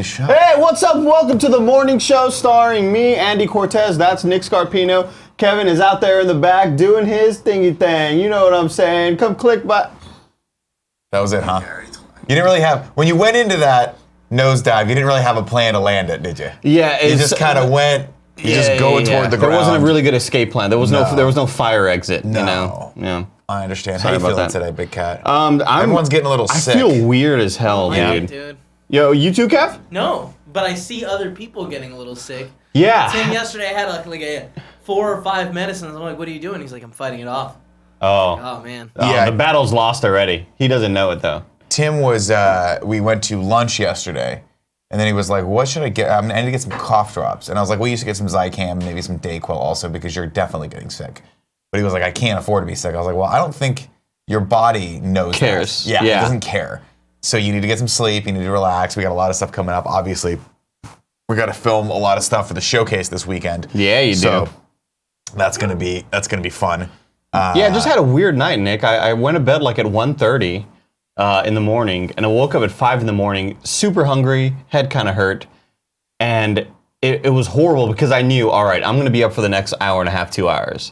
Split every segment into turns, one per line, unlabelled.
the show.
Hey, what's up? Welcome to the morning show starring me, Andy Cortez. That's Nick Scarpino. Kevin is out there in the back doing his thingy thing. You know what I'm saying? Come click by.
That was it, huh? You didn't really have, when you went into that nosedive, you didn't really have a plan to land it, did you?
Yeah,
you just kind of went. You just go toward the ground.
There wasn't a really good escape plan. There was no fire exit.
No.
You know? Yeah.
I understand.
Sorry
How you feeling
about that.
today, Big Cat?
Everyone's
getting a little sick.
I feel weird as hell,
dude.
Yo, you too, Kev?
No, but I see other people getting a little sick.
Yeah.
Tim yesterday I had like a 4 or 5 medicines. I'm like, what are you doing? He's like, I'm fighting it off.
Oh.
Oh man.
Yeah. The battle's lost already. He doesn't know it though.
Tim was. We went to lunch yesterday. And then he was like, what should I get? I need to get some cough drops. And I was like, well, you should get some Zicam, maybe some Dayquil also, because you're definitely getting sick. But he was like, I can't afford to be sick. I was like, well, I don't think your body knows
cares.
That. Yeah, it doesn't care. So you need to get some sleep, you need to relax. We got a lot of stuff coming up. Obviously, we got to film a lot of stuff for the showcase this weekend.
Yeah, you do.
So that's gonna be fun.
Yeah, I just had a weird night, Nick. I went to bed like at 1:30. In the morning, and I woke up at 5 in the morning, super hungry, head kind of hurt, and it was horrible because I knew, all right, I'm going to be up for the next hour and a half, 2 hours.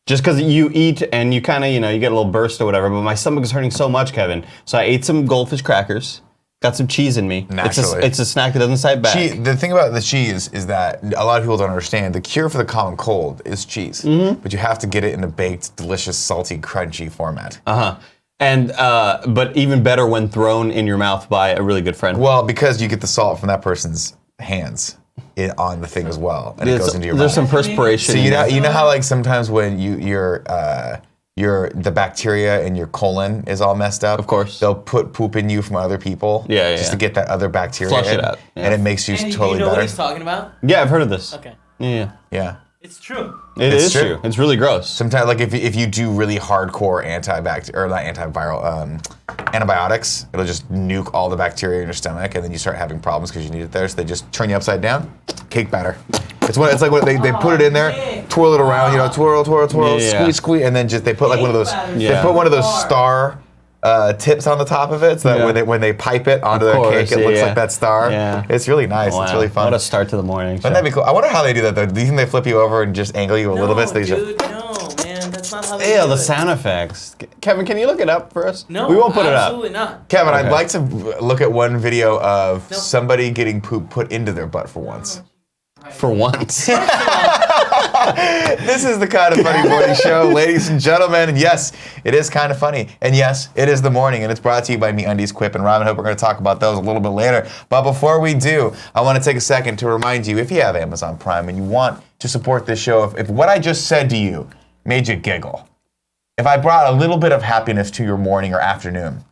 Just because you eat and you kind of, you get a little burst or whatever, but my stomach is hurting so much, Kevin. So I ate some goldfish crackers, got some cheese in me.
Naturally.
It's a snack that doesn't side back.
The thing about the cheese is that a lot of people don't understand. The cure for the common cold is cheese, but you have to get it in a baked, delicious, salty, crunchy format.
And but even better when thrown in your mouth by a really good friend.
Well, because you get the salt from that person's hands on the thing as well, and it goes into your mouth.
There's some perspiration.
So you know how like sometimes when the bacteria in your colon is all messed up.
Of course.
They'll put poop in you from other people. Just to get that other bacteria
Flush
in,
it out. Yeah.
and it makes you
Andy,
totally
do you know
better.
what he's talking about?
Yeah, I've heard of this.
Okay.
Yeah.
It's true.
It is true. It's really gross.
Sometimes, like if you do really hardcore antibiotics, it'll just nuke all the bacteria in your stomach, and then you start having problems because you need it there. So they just turn you upside down. Cake batter. It's like when they put it in there, twirl it around, twirl, squeeze, and then just they put like one of those. They put one of those star tips on the top of it, so that when they pipe it onto their cake, it looks like that star. Yeah. It's really nice. Wow. It's really fun.
What a start to the morning.
Wouldn't that be cool? I wonder how they do that though. Do you think they flip you over and just angle you a little bit? So
Dude, no, man, that's not how they do
the
it.
sound effects. Kevin, can you look it up for us?
No,
we won't put it up.
Absolutely not.
Kevin, I'd like to look at one video of somebody getting poop put into their butt for once.
For once.
This is the Kind of Funny Morning Show, ladies and gentlemen. And yes, it is kind of funny. And yes, it is the morning, and it's brought to you by MeUndies, Quip, and Robin Hood. We're going to talk about those a little bit later. But before we do, I want to take a second to remind you, if you have Amazon Prime and you want to support this show, if what I just said to you made you giggle, if I brought a little bit of happiness to your morning or afternoon,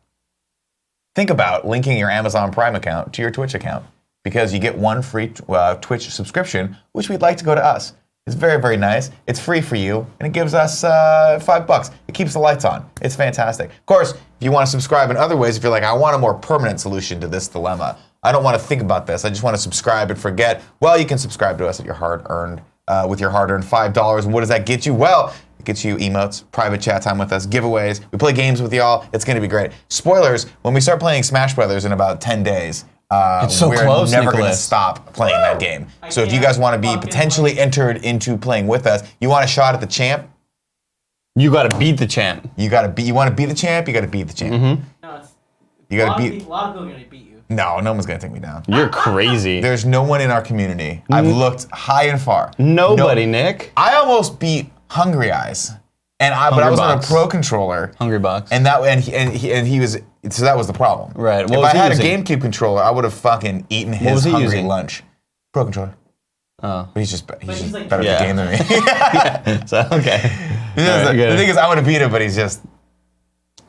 think about linking your Amazon Prime account to your Twitch account, because you get one free Twitch subscription, which we'd like to go to us. It's very, very nice. It's free for you, and it gives us $5. It keeps the lights on. It's fantastic. Of course, if you want to subscribe in other ways, if you're like, I want a more permanent solution to this dilemma, I don't want to think about this, I just want to subscribe and forget, well, you can subscribe to us at your hard-earned, with your hard-earned $5. And what does that get you? Well, it gets you emotes, private chat time with us, giveaways. We play games with y'all. It's going to be great. Spoilers, when we start playing Smash Brothers in about 10 days,
it's so
we're
close,
never going to
Nicholas.
stop playing that game. So if you guys want to be potentially entered into playing with us, you want a shot at the champ?
You got to beat the champ.
You want to be the champ? You got to beat the champ.
No,
You got to beat.
A lot of people are going to beat you.
No one's going to take me down.
You're crazy.
There's no one in our community. I've looked high and far.
Nobody, Nick.
I almost beat Hungry Eyes, but I was on a pro controller.
Hungry Box.
And he was. So that was the problem.
Right.
If I had a GameCube controller, I would have fucking eaten his hungry lunch. Pro controller.
Oh.
But he's better
like-
at the game than me.
So, okay.
The thing is, I would have beat him, but he's just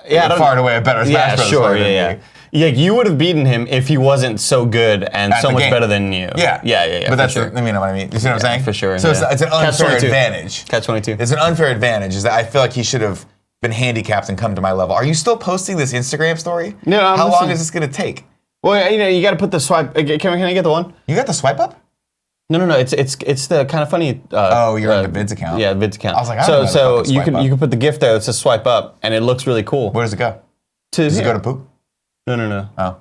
far and away a better Smash Bros.
Sure,
than me.
Yeah, you would have beaten him if he wasn't so good and
At
so
the
much
game.
better than you.
Yeah.
for
But that's,
sure.
you know what I mean? You see what I'm saying?
For sure.
So it's an unfair
Catch-22.
advantage.
Catch-22.
It's an unfair advantage, is that I feel like he should have been handicapped and come to my level. Are you still posting this Instagram story?
No, I'm
How long
listening.
is this going to take?
Well, you got to put the swipe. Can I get the one?
You got the swipe up?
No. It's the kind of funny.
You're on the Vids account.
Yeah, Vids account.
I was like, I don't know
so
how to fucking
you can put the GIF there that says swipe up, and it looks really cool.
Where does it go?
Does
it go to poop?
No.
Oh.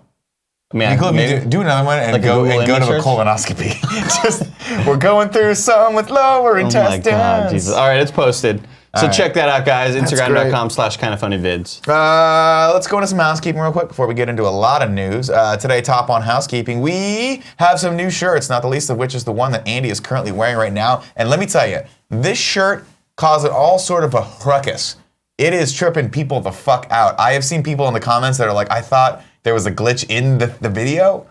Man,
Be cool if
maybe-
you do another one and
Like a
go
Google
to a
image search?
colonoscopy. Just we're going through some with lower
Oh
intestines.
my God, Jesus. All right, it's posted. So
All right.
check that out, guys.
great.
Instagram.com/kindafunnyvids.
Let's go into some housekeeping real quick before we get into a lot of news. Today, top on housekeeping, we have some new shirts, not the least of which is the one that Andy is currently wearing right now. And let me tell you, this shirt caused all sort of a ruckus. It is tripping people the fuck out. I have seen people in the comments that are like, I thought there was a glitch in the video.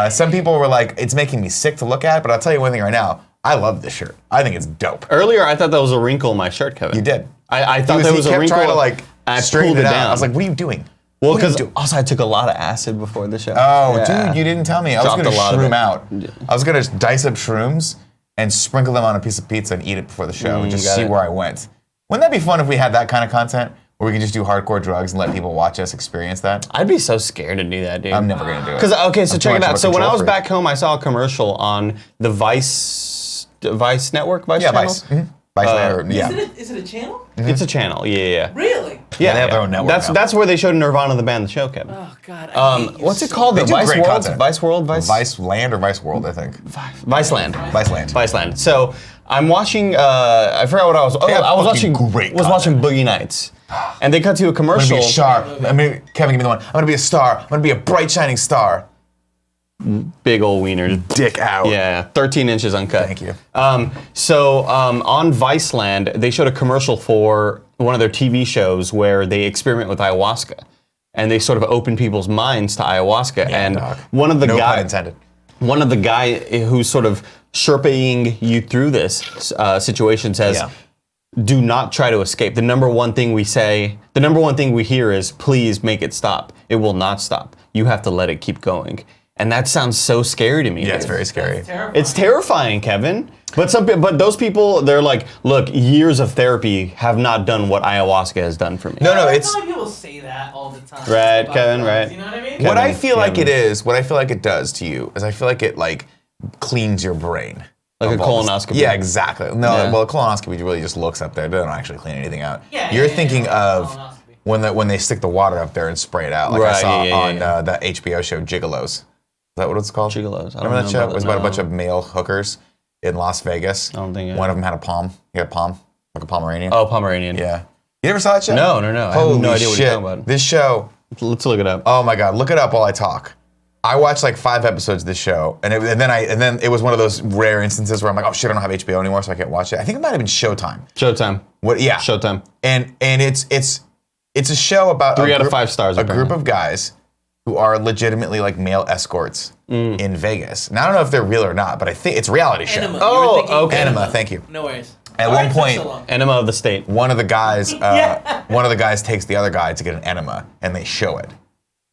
Some people were like, it's making me sick to look at, but I'll tell you one thing right now. I love this shirt. I think it's dope.
Earlier, I thought that was a wrinkle in my shirt, Kevin.
You did.
I thought there was
he
a
kept
wrinkle.
trying to like
I
straighten
pulled
it out.
down.
I was like, what are you doing?
well,
What are you
because
doing?
also I took a lot of acid before the show.
Oh,
Yeah.
dude, you didn't tell me. I was
Dropped
going to
a lot of
shroom
it.
out. I was going to dice up shrooms and sprinkle them on a piece of pizza and eat it before the show and just
got
see
it.
where I went. Wouldn't that be fun if we had that kind of content where we could just do hardcore drugs and let people watch us experience that?
I'd be so scared to do that, dude.
I'm never going to do it.
Because okay, so
I'm too
check it
much of
out.
a
So when I
control
was
freak.
back home, I saw a commercial on the Vice network. Vice
Yeah,
channel?
Vice. Vice Land, yeah.
Is it a channel?
It's a channel. Yeah.
Really?
Yeah, they have their own network now.
That's where they showed Nirvana the band, the show, Kevin.
Oh God. I hate you
What's it
so
called?
They
The
do
Vice
great
World?
content.
Vice World?
Vice Land or Vice World, I think.
Viceland.
Viceland.
Viceland. So I'm watching. I forgot what I was. Oh,
have
I was watching.
fucking great
Was watching Boogie Nights, and they cut to a
I'm going
commercial.
to be a star. Kevin, give me the one. I'm going to be a star. I'm going to be a bright, shining star.
Big old wieners.
Dick out.
Yeah, 13 inches uncut.
Thank you.
So on Viceland, they showed a commercial for one of their TV shows where they experiment with ayahuasca, and they sort of open people's minds to ayahuasca. and
dog.
one of the
No pun
guys,
intended.
one of the guy who's sort of sherpaing you through this situation says,
Yeah.
do not try to escape. The number one thing we say, the number one thing we hear is, please make it stop. It will not stop. You have to let it keep going. And that sounds so scary to me.
Yeah, it's
dude.
very scary.
It's terrifying.
It's terrifying, Kevin. But those people, they're like, look, years of therapy have not done what ayahuasca has done for me.
No,
I
it's...
feel like people say that all the time.
Right,
about
Kevin,
drugs,
right.
You know what I mean?
What I
Kevin,
feel like
Kevin.
it is, what I feel like it does to you, is I feel like it like cleans your brain.
Like a
of all this-
colonoscopy.
Yeah, exactly. No,
Yeah.
well, a colonoscopy really just looks up there. They don't actually clean anything out.
Yeah,
You're
yeah,
thinking
yeah,
of
colonoscopy.
when they stick the water up there and spray it out, like I
Right,
saw
yeah,
on
yeah.
that HBO show Gigolos. Is that what it's called?
Gigolos. I don't
Remember that
know
show?
about
It was
that,
about a
no.
bunch of male hookers in Las Vegas.
I don't think I-
One of them had a palm. He had a palm, like a Pomeranian.
Oh, Pomeranian.
Yeah. You never saw that show?
No. I have
Holy
no idea what
shit.
you're talking about.
This show,
Let's look it up.
oh my God, look it up while I talk. I watched like 5 episodes of this show, and then it was one of those rare instances where I'm like, oh shit, I don't have HBO anymore, so I can't watch it. I think it might have been Showtime.
Showtime.
What? Yeah.
Showtime.
And it's a show about
3 out of 5 stars,
A group
apparently.
of guys who are legitimately like male escorts in Vegas. And I don't know if they're real or not, but I think it's a reality show.
Enema.
Oh,
You were thinking
okay.
Enema, thank you.
No worries.
At
Why
one
it took
point-
so long?
Enema of the state.
One of the guys,
Yeah.
one of the guys takes the other guy to get an enema, and they show it.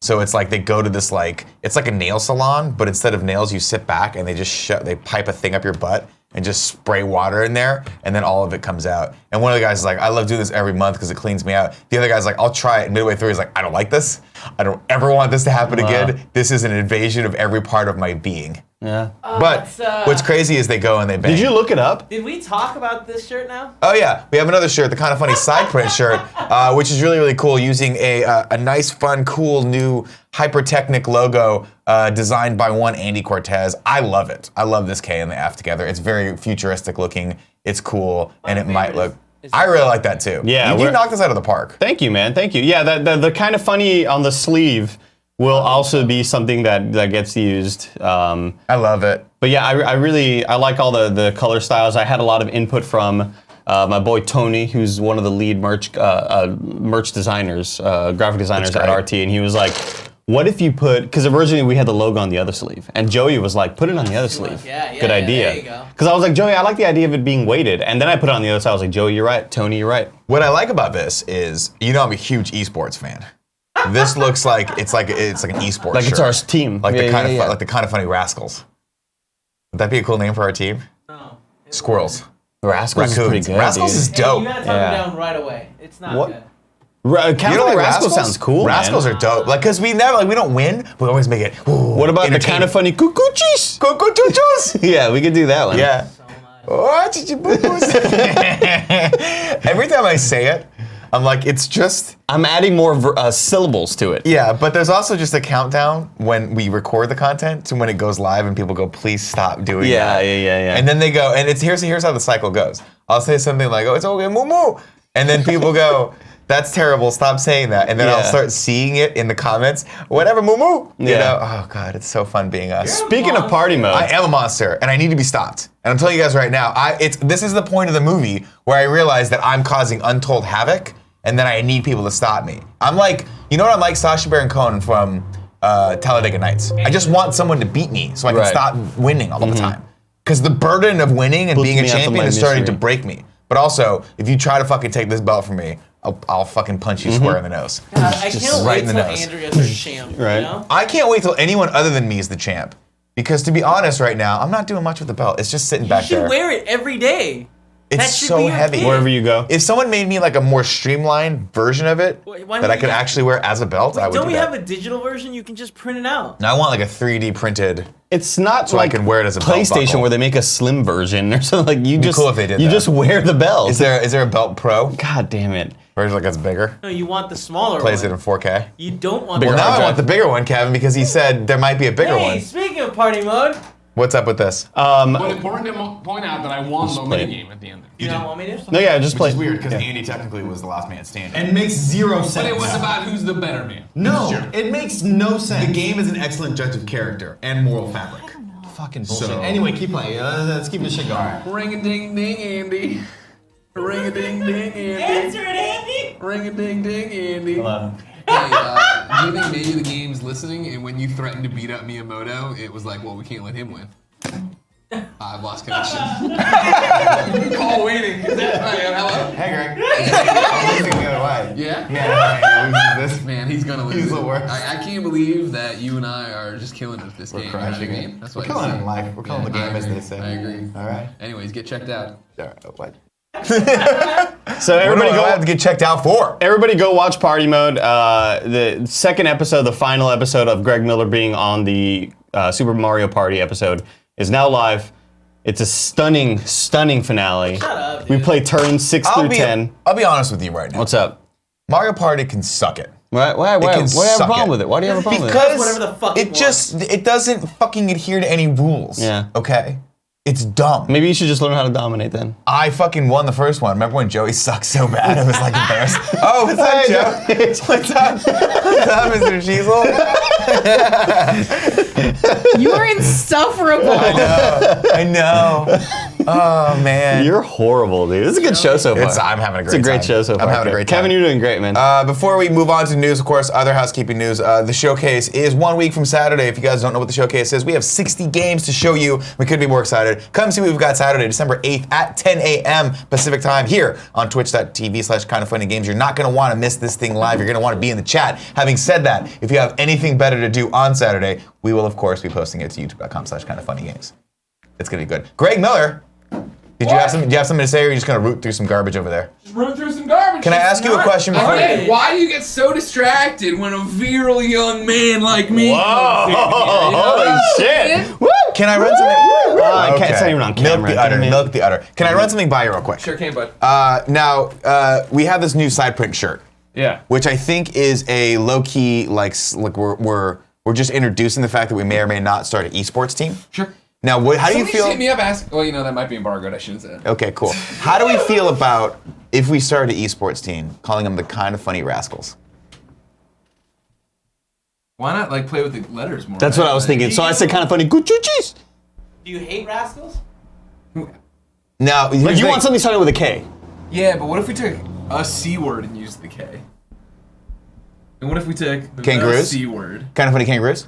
So it's like they go to this like it's like a nail salon, but instead of nails, you sit back and they just they pipe a thing up your butt and just spray water in there, and then all of it comes out. And one of the guys is like, I love doing this every month because it cleans me out. The other guy's like, I'll try it. And midway through, he's like, I don't like this. I don't ever want this to happen again. This is an invasion of every part of my being.
Yeah.
But what's crazy is they go and they bang.
Did you look it up?
Did we talk about this shirt now?
Oh yeah, we have another shirt, the kind of funny side print shirt, which is really, really cool, using a nice, fun, cool new Hypertechnic logo designed by one Andy Cortez. I love it. I love this K and the F together. It's very futuristic looking. It's cool, and it might look. I really like that too.
Yeah,
you
we're-
knocked this out of the park.
Thank you, man. Thank you. Yeah, the kind of funny on the sleeve will also be something that gets used.
I love it.
But yeah, I like all the color styles. I had a lot of input from my boy Tony, who's one of the lead merch designers, graphic designers at
great.
RT, and he was like, what if you put, because originally we had the logo on the other sleeve, and Joey was like, put it on the other sleeve.
Yeah,
Good idea.
there you go.
Because I was like, Joey, I like the idea of it being weighted, and then I put it on the other side. I was like, Joey, you're right. Tony, you're right.
What I like about this is, you know, I'm a huge esports fan. This looks like it's like an esports
Like
shirt.
it's our team.
Like
Yeah,
the kind
yeah,
of
yeah.
like the kind of funny rascals. Would that be a cool name for our team?
No.
Squirrels.
Rascals is pretty good.
Rascals
dude.
is dope.
You gotta tone
Yeah.
it down right away. It's not
What?
good.
Kind of like Rascals sounds cool.
Rascals
man.
are dope. Like, cause we never, like, we don't win, but we always make it. Ooh,
What about the kind of funny cuckoochies?
Cuckoo-choo-choos?
Yeah, we could do that one.
Yeah.
So much.
What did you boo-boos? Every time I say it, I'm like, it's just.
I'm adding more syllables to it.
Yeah, but there's also just a countdown when we record the content to when it goes live, and people go, "Please stop doing that."
Yeah.
And then they go, and here's how the cycle goes. I'll say something like, "Oh, it's okay, moo moo," and then people go, "That's terrible. Stop saying that." And then I'll start seeing it in the comments. Whatever, moo moo. You know? Oh God, it's so fun being us.
Speaking of party mode,
I am a monster, and I need to be stopped. And I'm telling you guys right now, this is the point of the movie where I realize that I'm causing untold havoc, and then I need people to stop me. I'm like, you know what I'm like? Sacha Baron Cohen from Talladega Nights. I just want someone to beat me so I can stop winning all the time. Because the burden of winning and being a champion is starting to break me. But also, if you try to fucking take this belt from me, I'll fucking punch you square in the nose.
God, I can't
right
wait
in the
till
nose.
Andrea's our champ.
Right.
You know?
I can't wait till anyone other than me is the champ. Because to be honest right now, I'm not doing much with the belt. It's just sitting
You
back
should
there.
wear it every day. That
It's
should
so
be your
heavy.
thing.
wherever you go.
If someone made me like a more streamlined version of it
Why
that
don't
I could
we-
actually wear as a belt, I would
Don't
do
we
that.
have a digital version? You can just print it out.
Now I want like a 3D printed.
It's not
So I
like
can wear it as a belt
PlayStation
buckle.
where they make a slim version or something. Like you just
cool if they did
you
that.
just wear the belt.
Is there a belt pro?
God damn it.
Version like it's bigger?
No, you want the smaller
Plays it
one.
in 4K?
You don't want
Bigger
the
Now I
hard
want the bigger one, Kevin, because he said there might be a bigger
Hey,
one.
speaking of party mode,
What's up with this?
But important to point out that I won the
play it.
minigame at the end.
you don't want me to?
No, yeah, just play.
because Andy technically was the last man standing.
It makes zero sense.
But it was about who's the better man.
No, it makes no sense.
The game is an excellent judge of character and moral fabric.
Fucking bullshit.
So-
Anyway, keep playing. Let's keep this shit going.
Ring a ding ding, Andy. Ring a ding ding, Andy.
Answer it, Andy!
Ring a ding ding, Andy.
Hello.
Hey, do you think maybe the game's listening, and when you threatened to beat up Miyamoto, it was like, well, we can't let him win. I've lost connection. Call waiting. Hello?
Hey, Greg. I'm losing the other way.
Yeah?
Yeah, this.
Man, he's gonna lose.
He's the
it.
worst.
I can't believe that you and I are just killing it at this game. You know what I
crushing
mean?
it.
That's
We're
what I
killing it
see.
in life. We're killing the game,
I
as they
agree.
say.
I agree.
All right.
Anyways, get checked out.
What?
So everybody
What do I have to
go.
get checked out for?
Everybody go watch Party Mode. The second episode, the final episode of Greg Miller being on the Super Mario Party episode is now live. It's a stunning, stunning finale.
Shut up,
We
dude.
play turns 6 through 10.
I'll be honest with you right now.
What's up?
Mario Party can suck it.
Why do you have a
suck
problem
it.
with it? Why do you have a problem with it?
Because
whatever the fuck it
it doesn't fucking adhere to any rules.
Yeah.
Okay? It's dumb.
Maybe you should just learn how to dominate then.
I fucking won the first one. Remember when Joey sucked so bad? I was like embarrassed. Oh, what's up, Joe? What's up? What's up, Mr. Cheezel?
You are insufferable.
I know. Oh, man.
You're horrible, dude. This is a good show so far.
I'm having a great time.
It's a great show so far.
I'm having a great time.
Kevin, you're doing great, man.
Before we move on to news, of course, other housekeeping news. The showcase is 1 week from Saturday. If you guys don't know what the showcase is, we have 60 games to show you. We couldn't be more excited. Come see what we've got Saturday, December 8th at 10 a.m. Pacific time here on twitch.tv/kindoffunnygames. You're not going to want to miss this thing live. You're going to want to be in the chat. Having said that, if you have anything better to do on Saturday, we will, of course, be posting it to youtube.com/kindoffunnygames. It's going to be good. Greg Miller, do you have something to say, or are you just going to root through some garbage over there?
Just run through some garbage.
Can I ask you a question before
Okay, why do you get so distracted when a virile young man like me comes in here, you know?
Holy shit. Woo!
Can I run something?
It's not even on camera.
Milk the udder.
Damn it.
Milk the udder. Can I run something by you real quick?
Sure can, bud.
Now, we have this new side print shirt,
Yeah.
which I think is a low key like we're just introducing the fact that we may or may not start an esports team.
Sure.
Now, how do you
Somebody
feel?
just hit me up, ask. Well, you know that might be embargoed. I shouldn't say that.
Okay, cool. How do we feel about if we started an esports team, calling them the Kind of Funny Rascals?
Why not like play with the letters more?
That's what I was thinking. So I said kind of funny, good cheese.
Do you hate rascals?
Now,
Like you want something starting with a K.
Yeah, but what if we took a C word and used the K? And what if we took the
Kangaroos?
C word?
Kind of Funny Kangaroos?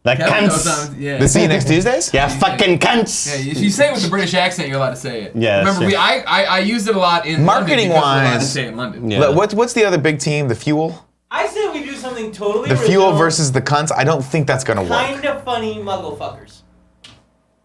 Like
Kevin knows
cunts.
I'm- yeah.
The see you next Tuesdays?
Yeah, fucking cunts.
Yeah, if you say it with the British accent, you're allowed to say it.
Yeah, that's
Remember,
true.
I used it a lot in
Marketing
London because we're allowed to
wise-
say it in London.
Yeah.
What's the other big team? The Fuel?
I say we do something totally
The
original.
Fuel versus the Cunts? I don't think that's gonna work.
Kind of funny muggle fuckers.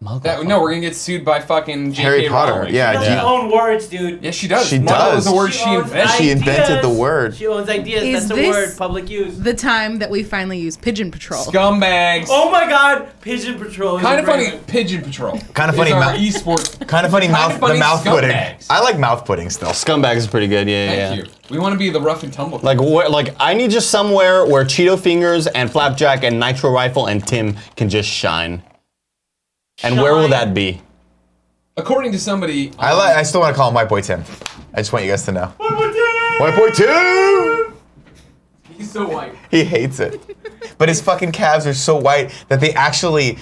No, we're gonna get sued by fucking J.K.
Harry Potter.
Rowling.
Yeah,
She doesn't own words, dude.
Yeah, she does.
She
Muggle
does.
is a word
She
she
owns
invented.
She invented the
ideas.
word.
She owns ideas.
Is
That's a
this-
word, public use.
The time that we finally use Pigeon Patrol.
Scumbags.
Oh my God, Pigeon Patrol. is
Kind
a
of funny.
great one.
Pigeon Patrol.
Kind of funny
It's our
mouth-
esports.
Kind of funny mouth.
funny
The mouth pudding.
scumbags.
I like mouth pudding still.
Scumbags is pretty good. Yeah,
Thank you. We want to be the rough and tumble.
Like I need just somewhere where Cheeto Fingers and Flapjack and Nitro Rifle and Tim can just shine. And where will that be?
According to somebody,
I still want to call him White Boy Tim. I just want you guys to know. White Boy Tim!
he's so white.
He hates it. But his fucking calves are so white that they actually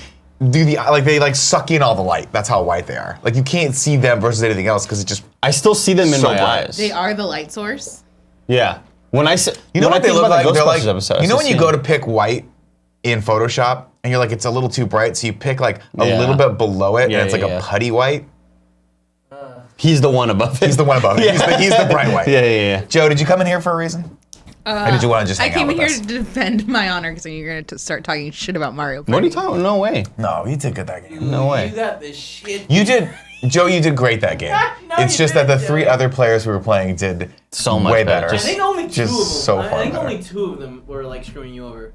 do they suck in all the light. That's how white they are. Like you can't see them versus anything else because it just
I still see them in
So
my
bright.
eyes.
They are the light source.
Yeah. When I say,
you know
when
what
I
they
think
look
about
like?
the
They're
Ghostbusters
like
episode, I
you know when
still
you
see
go to
them.
pick white in Photoshop and you're like it's a little too bright, so you pick like a
Yeah.
little bit below it
Yeah,
and it's like
yeah,
a
yeah.
putty white.
He's the one above it.
He's the one above it. He's the bright white.
Yeah.
Joe, did you come in here for a reason? Or did you want to just
I
hang
came
out with
here
us?
to defend my honor because you're going to start talking shit about Mario Party.
What are you talking about? No way.
No, you did good that game.
No way.
You got this shit.
You did, Joe. You did great that game.
No,
It's
you
just that the
didn't,
three
Joe.
other players we were playing did
So much
way
better.
better.
I think only two
Just
of them.
so
I
far
think
better.
only two of them were like screwing you over.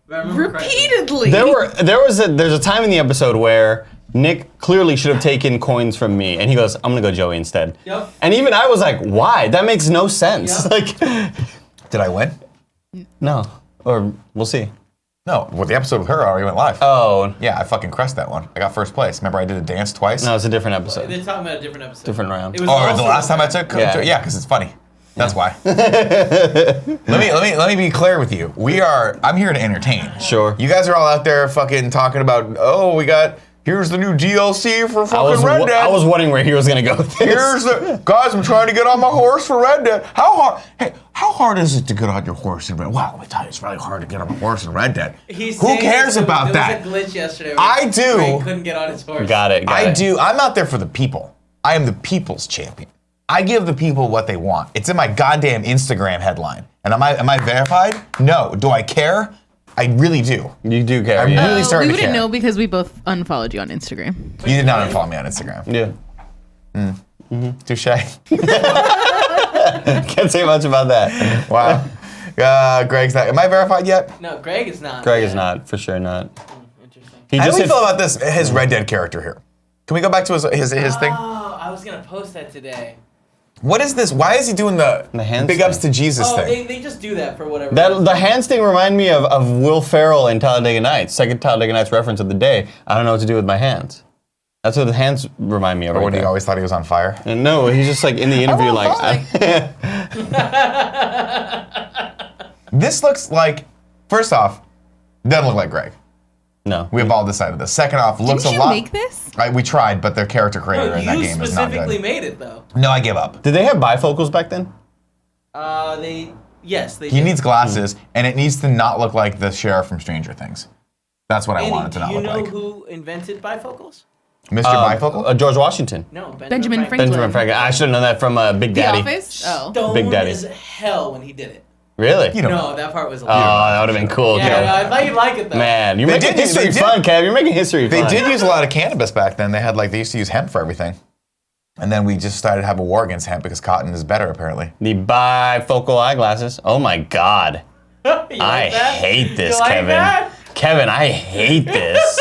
If I remember correctly.
Repeatedly.
There's a time in the episode where Nick clearly should have taken coins from me, and he goes, "I'm gonna go Joey instead."
Yep.
And even I was like, "Why? That makes no sense."
Yep.
Like,
Did I win?
no, or we'll see.
No. Well, the episode with her already went live.
Oh,
Yeah, I fucking crushed that one. I got first place. Remember, I did a dance twice.
no, it's a different episode.
They're talking about a different episode.
Different round.
It was
Oh,
also
the last time I took?
Yeah.
Yeah, because it's funny. That's why. let me be clear with you. I'm here to entertain.
Sure.
You guys are all out there fucking talking about, here's the new DLC for fucking Red Dead.
I was wondering where he was gonna go with this.
Guys, I'm trying to get on my horse for Red Dead. How hard is it to get on your horse in Red Dead? Well, let me tell you, it's really hard to get on a horse in Red Dead.
He's
Who
saying
cares
there
about that?
There was a glitch yesterday. where
I do.
Greg couldn't get on his horse.
Got it.
I do. I'm out there for the people. I am the people's champion. I give the people what they want. It's in my goddamn Instagram headline. And am I verified? No. Do I care? I really do.
You do care.
I'm
yeah.
really starting
we
to
wouldn't
care.
know because we both unfollowed you on Instagram.
You did not unfollow me on Instagram.
Yeah.
Touche.
Can't say much about that.
Wow. Greg's not. Am I verified yet?
No, Greg is not.
Greg is not, for sure not.
Interesting.
He
How do
just
we
hit,
feel about this? His Red Dead character here. Can we go back to his thing?
Oh, I was gonna post that today.
What is this? Why is he doing the
hands
big ups to
thing.
Jesus
Oh,
thing?
they just do that for whatever.
the hands thing remind me of Will Ferrell in Talladega Nights. Second Talladega Nights reference of the day. I don't know what to do with my hands. That's what the hands remind me of.
Or
Right
when he
there.
always thought he was on fire?
And no, he's just like in the interview, like,
This looks like, first off, doesn't look like Greg.
no.
We have all decided this. Second off, looks
Didn't
a
you
lot.
make this?
We tried, but their character creator in that
you
game is not
specifically
good.
made it though.
No, I give up.
Did they have bifocals back then?
Yes, they.
He
did.
needs glasses, and it needs to not look like the sheriff from Stranger Things. That's what I
Andy,
want it to not
do you
look
know
like.
who invented bifocals?
Mr. Bifocal?
George Washington.
No,
Benjamin Franklin.
Benjamin Franklin. I should have known that from Big
The
Daddy.
Office? Oh.
Stoned
Big Daddy.
as hell when he did it.
Really?
You don't
No, that part was.
Oh, that would have been cool.
yeah,
Kev.
no, I thought you'd like it though.
Man, you're
They
making
did-
history
they did-
fun, Kev. You're making history
They
fun.
did use a lot of cannabis back then. They used to use hemp for everything. And then we just started to have a war against hemp because cotton is better, apparently.
The bifocal eyeglasses. Oh my God.
You like
I
that?
hate this,
You like
Kevin.
that?
Kevin, I hate this.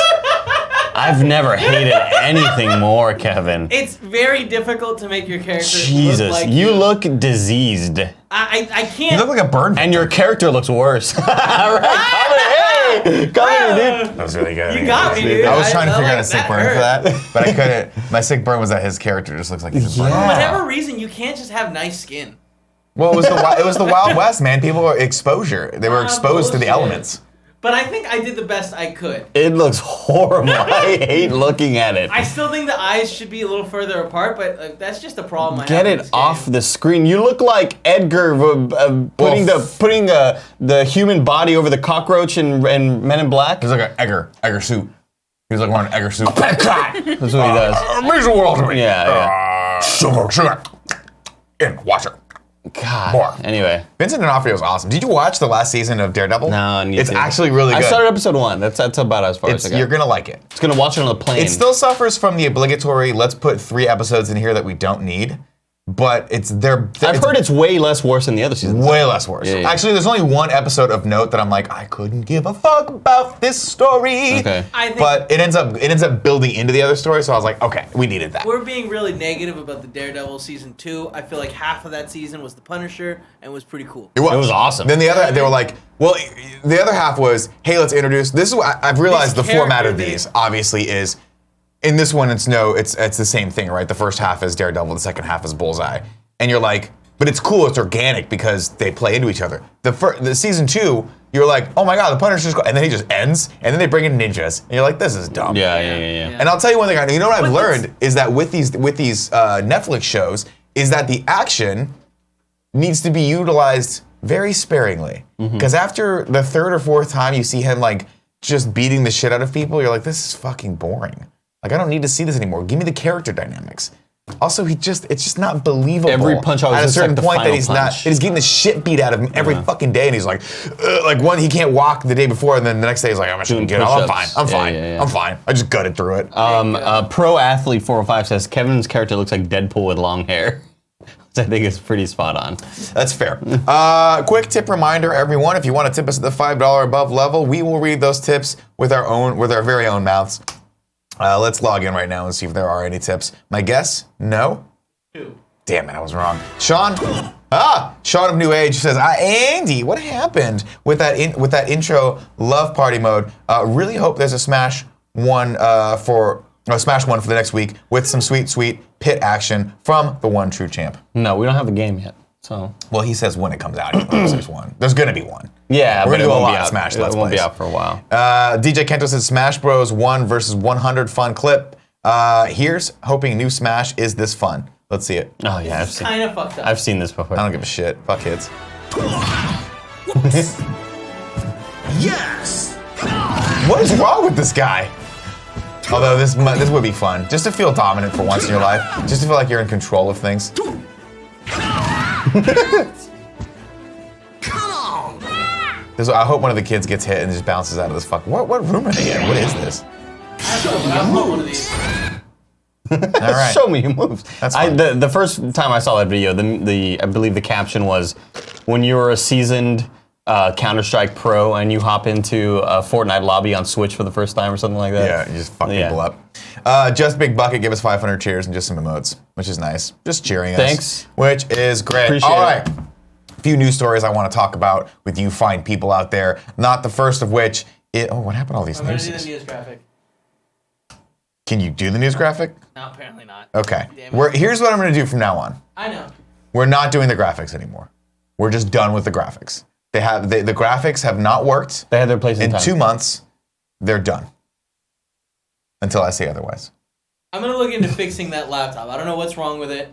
I've never hated anything more, Kevin.
It's very difficult to make your character
Jesus,
look like
you look diseased.
I can't.
You look like a bird.
And your character looks worse. All right, come here, dude.
That was really good.
You got me, dude.
I was trying to figure
like,
out a sick
that
burn for
hurt.
that, but I couldn't. My sick burn was that his character just looks like he's a bird.
For whatever reason, you can't just have nice skin.
Well, it was the Wild West, man. People were exposure. They were exposed to the
bullshit.
elements.
But I think I did the best I could.
It looks horrible. I hate looking at it.
I still think the eyes should be a little further apart, but that's just a problem I
Get
have in
it
this
off
game.
the screen. You look like Edgar putting the human body over the cockroach in Men in Black.
He's like an Egger suit. He's like wearing an Egger suit.
That's what he does.
Amazing world to me.
Yeah.
Sugar. In, watch it.
God.
More.
Anyway.
Vincent D'Onofrio is awesome. Did you watch the last season of Daredevil?
No, I need
It's
to.
actually really good.
I started episode 1. That's about as far as I got.
You're gonna like it.
It's gonna watch it on the plane.
It still suffers from the obligatory. Let's put 3 episodes in here that we don't need, but
I've heard it's way less worse than the other seasons.
way less worse.
Yeah.
Actually, there's only one episode of note that I'm like, I couldn't give a fuck about this story.
Okay.
I think
But it ends up building into the other story, so I was like, okay, we needed that.
we're being really negative about the Daredevil season 2. I feel like half of that season was the Punisher and was pretty cool.
It
was awesome.
Then the other, they were like, well, the other half was, hey, let's introduce. This is what I've realized. The
This
format of
character
these obviously is. In this one, it's the same thing, right? The first half is Daredevil, the second half is Bullseye, and you're like, but it's cool, it's organic because they play into each other. The season 2, you're like, oh my god, the Punisher's and then he just ends, and then they bring in ninjas, and you're like, this is dumb.
Yeah.
And I'll tell you one thing. You know what I've learned is that with these Netflix shows is that the action needs to be utilized very sparingly. Because after the 3rd or 4th time you see him like just beating the shit out of people, you're like, this is fucking boring. Like I don't need to see this anymore. Give me the character dynamics. Also, it's just not believable.
Every punch always
at a
looks
certain
like the
point that
final
he's not.
punch.
He's getting the shit beat out of him every fucking day, and he's like one he can't walk the day before, and then the next day he's like, I'm just gonna get up. I'm fine.
push-ups.
I'm
Yeah,
fine.
yeah.
I'm fine. I just gutted through it.
Pro Athlete 405 says Kevin's character looks like Deadpool with long hair. Which I think is pretty spot on.
That's fair. Quick tip reminder, everyone: if you want to tip us at the $5 above level, we will read those tips with our very own mouths. Let's log in right now and see if there are any tips. My guess, no.
2.
Damn it, I was wrong. Sean of New Age says, Andy, what happened with that intro love party mode? Really hope there's a Smash one for the next week with some sweet pit action from the one true champ.
No, we don't have the game yet. So
Well, he says when it comes out, there's one. There's gonna be one.
yeah,
We're
but
gonna
it
do a
won't
lot
be
of
out.
Smash
It
Let's
won't be
Plays.
out for a while.
DJ Kento says Smash Bros 1 versus 100 fun clip. Here's hoping new Smash is this fun. Let's see it.
Oh yeah,
It's kind of fucked up.
I've seen this before.
I don't give a shit. Fuck kids.
Yes!
What is wrong with this guy? Although this would be fun, just to feel dominant for once in your life, just to feel like you're in control of things. I hope one of the kids gets hit and just bounces out of this fuck. What room are they in? What is this?
I want one of these.
All right.
Show me your moves.
That's fine.
The first time I saw that video, I believe the caption was, when you're a seasoned Counter-Strike pro and you hop into a Fortnite lobby on Switch for the first time or something like that.
Yeah, you just fuck people up. Just Big Bucket, give us 500 cheers and just some emotes, which is nice. Just cheering us.
Thanks.
Which is great.
Appreciate
All right.
it.
A few news stories I want to talk about with you fine people out there. Not the first of which, what happened to all these
I'm gonna do
news?
the news graphic.
Can you do the news graphic?
No, apparently not.
Okay.
Damn it.
Here's what I'm going to do from now on.
I know.
We're not doing the graphics anymore. We're just done with the graphics. The graphics have not worked.
They had their place in
In
time.
2 months, they're done. Until I say otherwise.
I'm gonna look into fixing that laptop. I don't know what's wrong with it.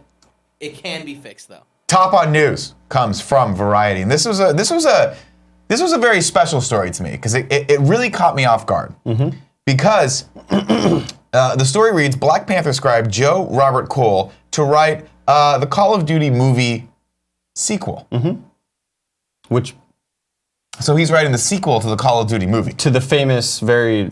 It can be fixed though.
Top on news comes from Variety, and this was a very special story to me because it really caught me off guard. Because the story reads: Black Panther scribe Joe Robert Cole to write the Call of Duty movie sequel.
Which,
So he's writing the sequel to the Call of Duty movie.
to the famous, very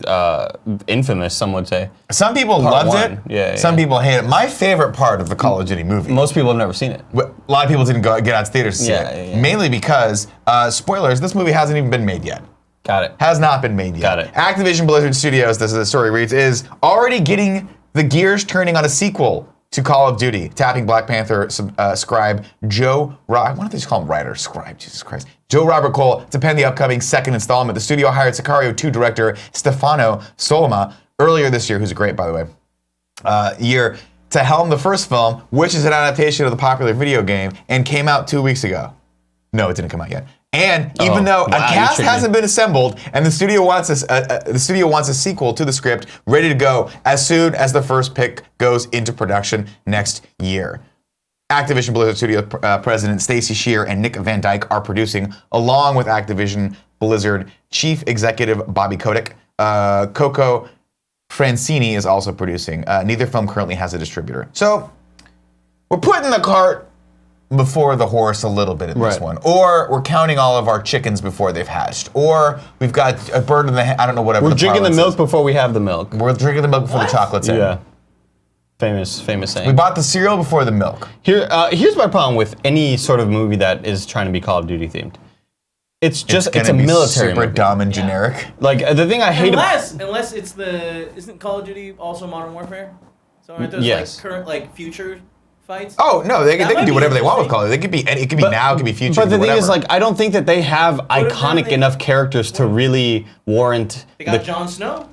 infamous, some would say.
Some people
Part
loved
one.
it.
Yeah,
Some
yeah.
people hate it. My favorite part of the Call of Duty movie.
Most people have never seen it.
A lot of people didn't get out to theaters to see
Yeah,
it.
yeah.
Mainly because, spoilers, this movie hasn't even been made yet.
Got it.
Has not been made yet.
Got it.
Activision Blizzard Studios, this is the story reads, is already getting the gears turning on a sequel to Call of Duty, tapping Black Panther scribe Joe, why don't they just call him writer? Scribe, Jesus Christ. Joe Robert Cole to pen the upcoming second installment. The studio hired Sicario 2 director Stefano Solima earlier this year, who's great, by the way, to helm the first film, which is an adaptation of the popular video game, and came out 2 weeks ago. No, it didn't come out yet. And even though a
wow, you
cast
tricked me.
hasn't been assembled, and the studio wants a sequel to the script ready to go as soon as the first pick goes into production next year. Activision Blizzard Studios President Stacy Shear and Nick Van Dyke are producing, along with Activision Blizzard Chief Executive Bobby Kotick. Coco Francini is also producing. Neither film currently has a distributor. So we're putting the cart before the horse a little bit in this
Right.
one, or we're counting all of our chickens before they've hatched, or we've got a bird in the I don't know whatever.
We're drinking the
parlance
milk
is.
before we have the milk.
We're drinking the milk before the chocolate's in.
Yeah. Famous saying.
We bought the cereal before the milk.
Here's my problem with any sort of movie that is trying to be Call of Duty themed. It's just it's,
gonna
a
be
military
super
movie.
dumb and generic.
Like the thing I hate
Unless it's isn't Call of Duty also Modern Warfare? So aren't those
Yes.
like current like future fights?
Oh no, they
That
can
might
do
be
whatever they want with
interesting.
Call of Duty. They could be it could be now, it could be future.
But the thing is,
whatever.
like, I don't think that they have
if
iconic
they-
enough characters to really warrant.
They got Jon Snow.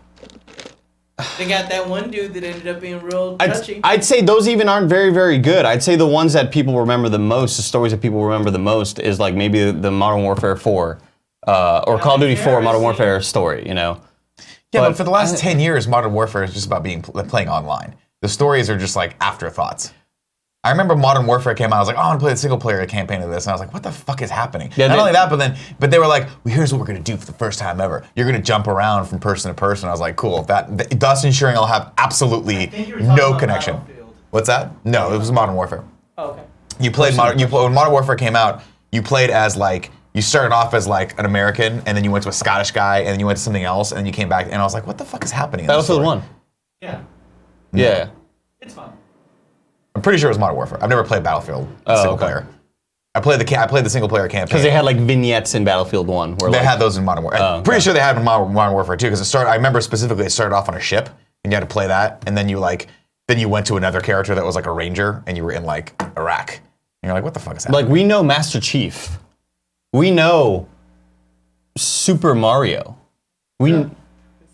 They got that one dude that ended up being real
I'd,
touchy.
I'd say those even aren't very, very good. I'd say the ones that people remember the most, the stories that people remember the most, is like maybe the Modern Warfare 4, or Call of Duty 4 Modern Warfare story. You know.
yeah, but for the last 10 years, Modern Warfare is just about playing online. The stories are just like afterthoughts. I remember Modern Warfare came out. I was like, oh, I want to play the single player campaign of this, and I was like, what the fuck is happening?
Yeah,
Not
they-
only that, but they were like, well, here's what we're gonna do for the first time ever. You're gonna jump around from person to person. I was like, cool. Thus ensuring I'll have absolutely
think you were talking
no
about
connection.
Battlefield.
What's that? No, it was Modern Warfare.
Oh, okay.
You played when Modern Warfare came out. You played as like you started off as like an American, and then you went to a Scottish guy, and then you went to something else, and then you came back, and I was like, what the fuck is happening? in this
Battlefield
story?
1.
Yeah,
Yeah.
it's fun.
I'm pretty sure it was Modern Warfare. I've never played Battlefield single
okay.
player. I played the single player campaign.
Because they had like vignettes in Battlefield 1. Where
They
like,
had those in Modern Warfare.
Oh,
I'm pretty
okay.
sure they had them in Modern Warfare too. Because I remember specifically it started off on a ship, and you had to play that, and then you went to another character that was like a ranger, and you were in like Iraq, and you're like, what the fuck is happening?
Like, we know Master Chief. We know Super Mario.
Some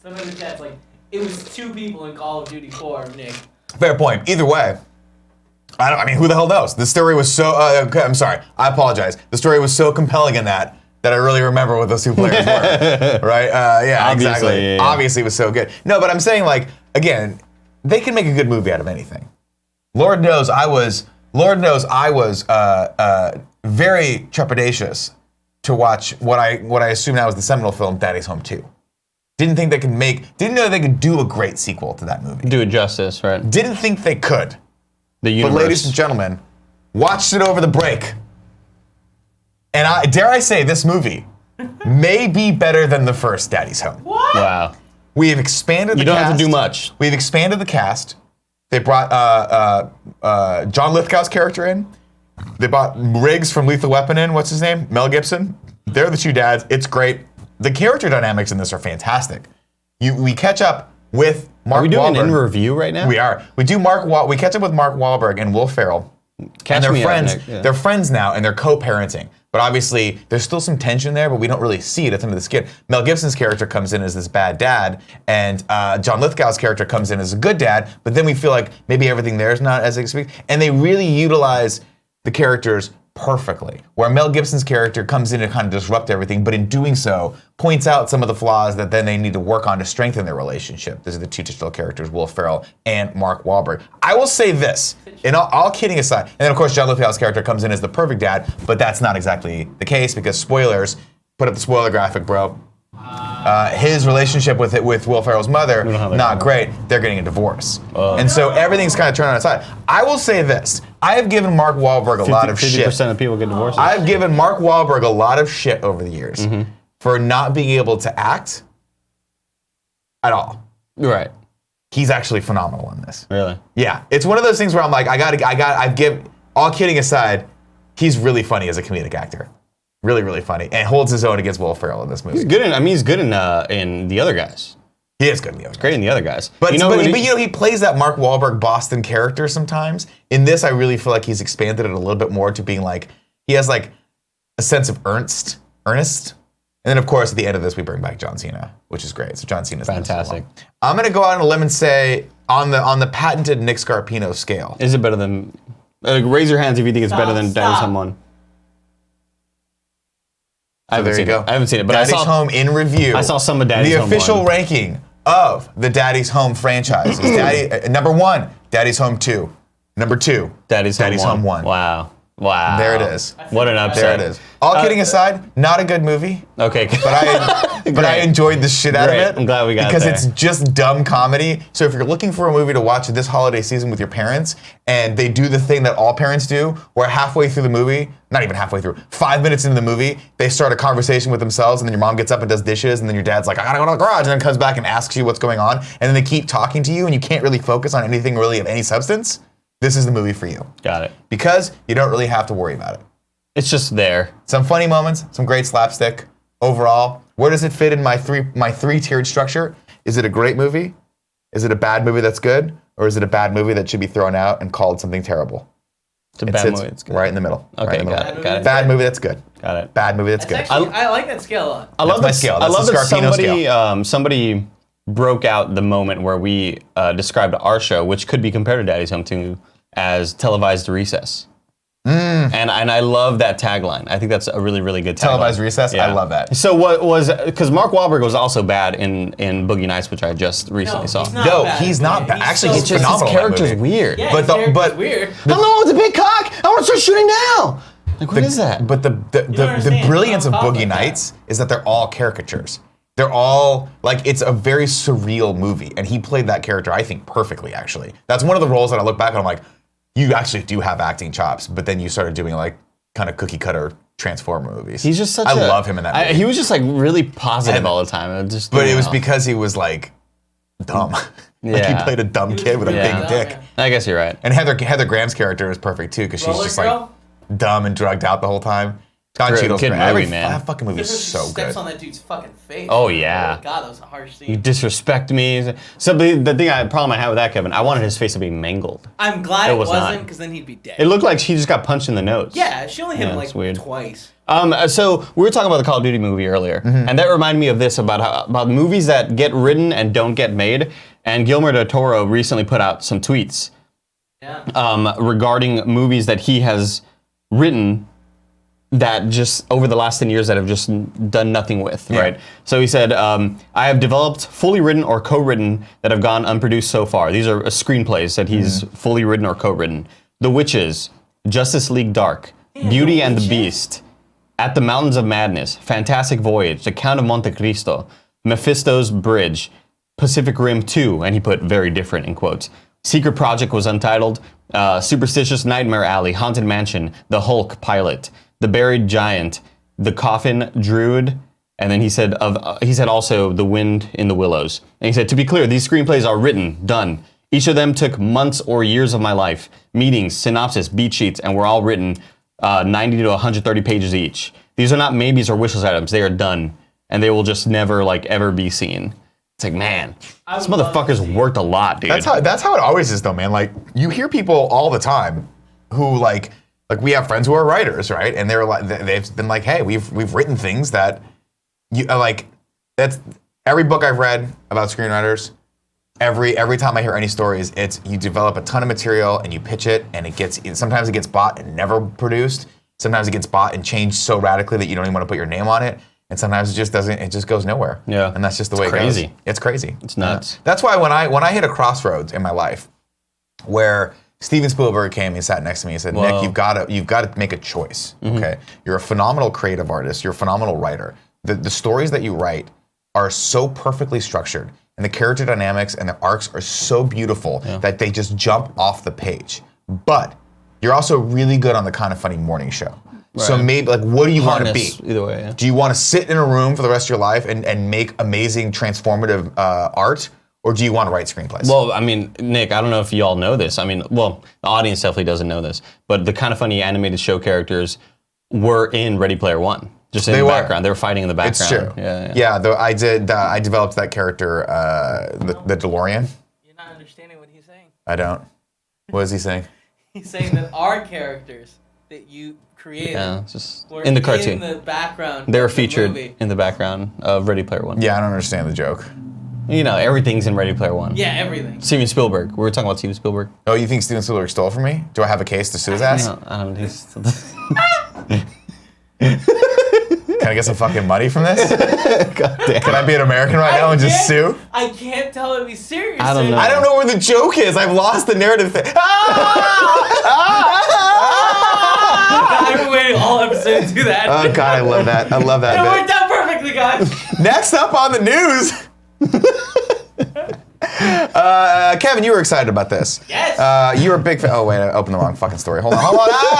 of the chat's like, it was 2 people in Call of Duty 4, Nick.
Fair point. Either way, I mean, who the hell knows? The story was so. Okay, I'm sorry. I apologize. The story was so compelling in that I really remember what those 2 players were. Right? Yeah,
Obviously,
exactly.
yeah.
Obviously, it was so good. No, but I'm saying, like, again, they can make a good movie out of anything. Lord knows I was very trepidatious to watch what I assume now is the seminal film, Daddy's Home 2. Didn't know they could do a great sequel to that movie.
Do it justice, right?
Didn't think they could.
The
But
universe.
ladies and gentlemen, watched it over the break. And dare I say, this movie may be better than the first Daddy's Home.
Wow.
We have expanded the
You don't
cast.
have to do much.
We've expanded the cast. They brought John Lithgow's character in. They brought Riggs from Lethal Weapon in. What's his name? Mel Gibson. They're the 2 dads. It's great. The character dynamics in this are fantastic. We catch up with Mark
Are we doing
Wahlberg.
an in review right now?
We are. We catch up with Mark Wahlberg and Will Ferrell.
Catch
And they're
me up,
friends.
Nick. Yeah.
They're friends now, and they're co-parenting. But obviously, there's still some tension there, but we don't really see it. It's under the skin. Mel Gibson's character comes in as this bad dad, and John Lithgow's character comes in as a good dad. But then we feel like maybe everything there is not as expected, and they really utilize the characters perfectly. Where Mel Gibson's character comes in to kind of disrupt everything, but in doing so, points out some of the flaws that then they need to work on to strengthen their relationship. These are the 2 titular characters, Will Ferrell and Mark Wahlberg. I will say this, and all kidding aside, and then of course John Lithgow's character comes in as the perfect dad, but that's not exactly the case because spoilers, put up the spoiler graphic, bro. His relationship with Will Ferrell's mother,
don't have that
not
covered.
great. They're getting a divorce. And so everything's kind of turned on its side. I will say this. I have given Mark Wahlberg a lot of
50%
shit.
of people get divorces.
I've given Mark Wahlberg a lot of shit over the years for not being able to act at all.
Right.
He's actually phenomenal in this.
Really.
Yeah, it's one of those things where I'm like, all kidding aside, he's really funny as a comedic actor. Really, really funny. And holds his own against Will Ferrell in this movie.
He's good in the other guys.
He is good in the other.
Great in the other guys.
But
you know,
he plays that Mark Wahlberg Boston character sometimes. In this, I really feel like he's expanded it a little bit more to being like, he has like a sense of earnest. And then of course at the end of this we bring back John Cena, which is great. So John Cena's in this as
Fantastic.
well. I'm gonna go out on a limb and say on the patented Nick Scarpino scale.
Is it better than? Raise your hands if you think it's better than Daddy's Home 1. I haven't
There you
seen
go.
it. I haven't seen it, but
Daddy's
I saw
Home in review.
I saw some of Daddy's
The
Home
official
1.
ranking of the Daddy's Home franchise is number 1, Daddy's Home 2. Number 2,
Daddy's
Home 1.
Wow. Wow.
There it is.
What an upset.
There it is. All kidding aside, not a good movie.
Okay.
But I enjoyed the shit out
Great.
of it.
I'm glad we got
because
there.
it's just dumb comedy. So if you're looking for a movie to watch this holiday season with your parents, and they do the thing that all parents do, where halfway through the movie, not even halfway through, 5 minutes into the movie, they start a conversation with themselves, and then your mom gets up and does dishes, and then your dad's like, I gotta go to the garage, and then comes back and asks you what's going on, and then they keep talking to you, and you can't really focus on anything really of any substance. This is the movie for you.
Got it.
Because you don't really have to worry about it.
It's just there.
Some funny moments, some great slapstick. Overall, where does it fit in my three-tiered structure? Is it a great movie? Is it a bad movie that's good? Or is it a bad movie that should be thrown out and called something terrible?
It's a bad movie. It's good.
Right in the middle.
Okay,
right in the
got
middle.
it. Got it.
Bad movie that's good.
Got it.
Bad movie that's good.
Actually, I like that scale a lot.
I love
my
that.
scale.
I
That's
love
the
that
Scarpino
somebody broke out the moment where we described our show, which could be compared to Daddy's Home 2, as televised recess. And I love that tagline. I think that's a really, really good tagline.
Televised recess? I love that.
So what was, because Mark Wahlberg was also bad in Boogie Nights, which I just recently saw.
He's not
No,
bad.
he's not bad. Actually, he's
so
Just
phenomenal.
his
in that
character's
movie.
weird.
Yeah,
But
but
the-
weird.
I'm the one with the big cock. I want to start shooting now. Like, what is that?
But the
understand.
brilliance of
Don't talk
Boogie
like that.
Nights is that they're all caricatures. They're all, like, it's a very surreal movie. And he played that character, I think, perfectly, actually. That's one of the roles that I look back and I'm like, you actually do have acting chops. But then you started doing, like, kind of cookie cutter Transformer movies.
He's just such
I love him in that movie.
He was just like really positive all the time.
But it was because he was, like, dumb. Like, he
Yeah.
played a dumb kid with a
Yeah.
big dick.
I guess you're right.
And Heather Graham's character is perfect, too, because she's
Roller
just,
Girl?
like, dumb and drugged out the whole time. Don
Great,
Cheadle's
good
great.
movie, man.
That fucking movie is
She
so
steps
good.
on that dude's fucking face.
Oh, yeah.
Oh, God, that was a harsh
You
scene.
disrespect me. So the problem I have with that, Kevin, I wanted his face to be mangled.
I'm glad
It
it
was
wasn't,
not.
because then he'd be dead.
It looked like she just got punched in the nose.
Yeah, she only hit
Yeah,
him
it's
like
weird.
twice.
So we were talking about the Call of Duty movie earlier, and that reminded me of this about movies that get written and don't get made. And Guillermo del Toro recently put out some tweets
Yeah.
regarding movies that he has written that just over the last 10 years that have just done nothing with, right? So he said, I have developed fully written or co-written that have gone unproduced so far. These are screenplays that he's fully written or co-written. The Witches, Justice League Dark, Beauty and the Beast, At the Mountains of Madness, Fantastic Voyage, The Count of Monte Cristo, Mephisto's Bridge, Pacific Rim 2, and he put very different in quotes. Secret Project was untitled, Superstitious Nightmare Alley, Haunted Mansion, The Hulk Pilot, The Buried Giant, The Coffin Druid, and then he said also The Wind in the Willows. And he said, to be clear, these screenplays are written, done. Each of them took months or years of my life, meetings, synopsis, beat sheets, and were all written 90 to 130 pages each. These are not maybes or wish list items. They are done, and they will just never ever be seen. It's like, man, this motherfucker's worked a lot, dude.
That's how it always is, though, man. Like, you hear people all the time who like we have friends who are writers, right? And they're like, they've been like, hey, we've written things that you like. That's every book I've read about screenwriters. Every time I hear any stories, it's you develop a ton of material and you pitch it, and sometimes it gets bought and never produced. Sometimes it gets bought and changed so radically that you don't even want to put your name on it. And sometimes it just doesn't. It just goes nowhere.
Yeah.
And that's just the way it
crazy.
goes. It's crazy.
It's nuts.
That's why when I hit a crossroads in my life, where Steven Spielberg came and sat next to me and said,
Whoa.
Nick, you've got to make a choice. Okay, you're a phenomenal creative artist. You're a phenomenal writer. The stories that you write are so perfectly structured, and the character dynamics and the arcs are so beautiful that they just jump off the page. But you're also really good on the Kind of Funny morning show. So maybe, what do you want to be?
Either way, yeah.
Do you want to sit in a room for the rest of your life and make amazing transformative art, or do you want to write screenplays?
Well, I mean, Nick, I don't know if you all know this. I mean, the audience definitely doesn't know this, but the Kind of Funny animated show characters were in Ready Player One, just in the background. They were fighting in the background.
It's true. I developed that character, the DeLorean.
You're not understanding what he's saying.
I don't. What is he saying?
He's saying that our characters that you created
just
were
in the cartoon.
in the background.
They were
of the
featured
movie.
in the background of Ready Player One.
Yeah, I don't understand the joke.
You know, everything's in Ready Player One.
Yeah, everything.
Steven Spielberg. We were talking about Steven Spielberg.
Oh, you think Steven Spielberg stole from me? Do I have a case to sue his ass?
No, I don't
Can I get some fucking money from this?
God damn.
Can I be an American right now and just sue?
I can't tell if he's serious.
I don't know.
I don't know where the joke is. I've lost the narrative thing.
gonna do that.
Oh God, I love that. I love that
It
bit.
worked out perfectly, guys.
Next up on the news. Kevin, you were excited about this.
Yes.
You were a big fan. Oh wait, I opened the wrong fucking story. Hold on.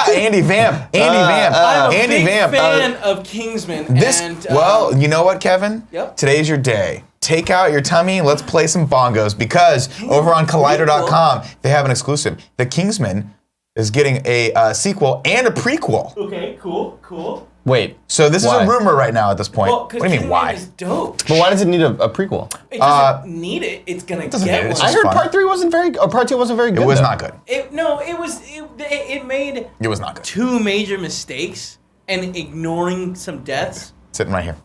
Andy Vamp.
I'm a
Andy
big
Vamp.
fan of Kingsman.
This.
And,
well, you know what, Kevin?
Yep.
Today's your day. Take out your tummy. Let's play some bongos because over on Collider.com they have an exclusive. The Kingsman is getting a sequel and a prequel.
Okay, cool.
Wait.
So this
Why?
is a rumor right now at this point.
Well,
What
because
do you mean why?
is dope.
But why does it need a prequel?
It doesn't need it. It's gonna
doesn't
get
need it,
one.
it's
I
just
heard
fun.
part 3 wasn't very, or part 2 wasn't very good.
It was
though.
not good.
It made
It was not good.
2 major mistakes and ignoring some deaths.
Sitting right here.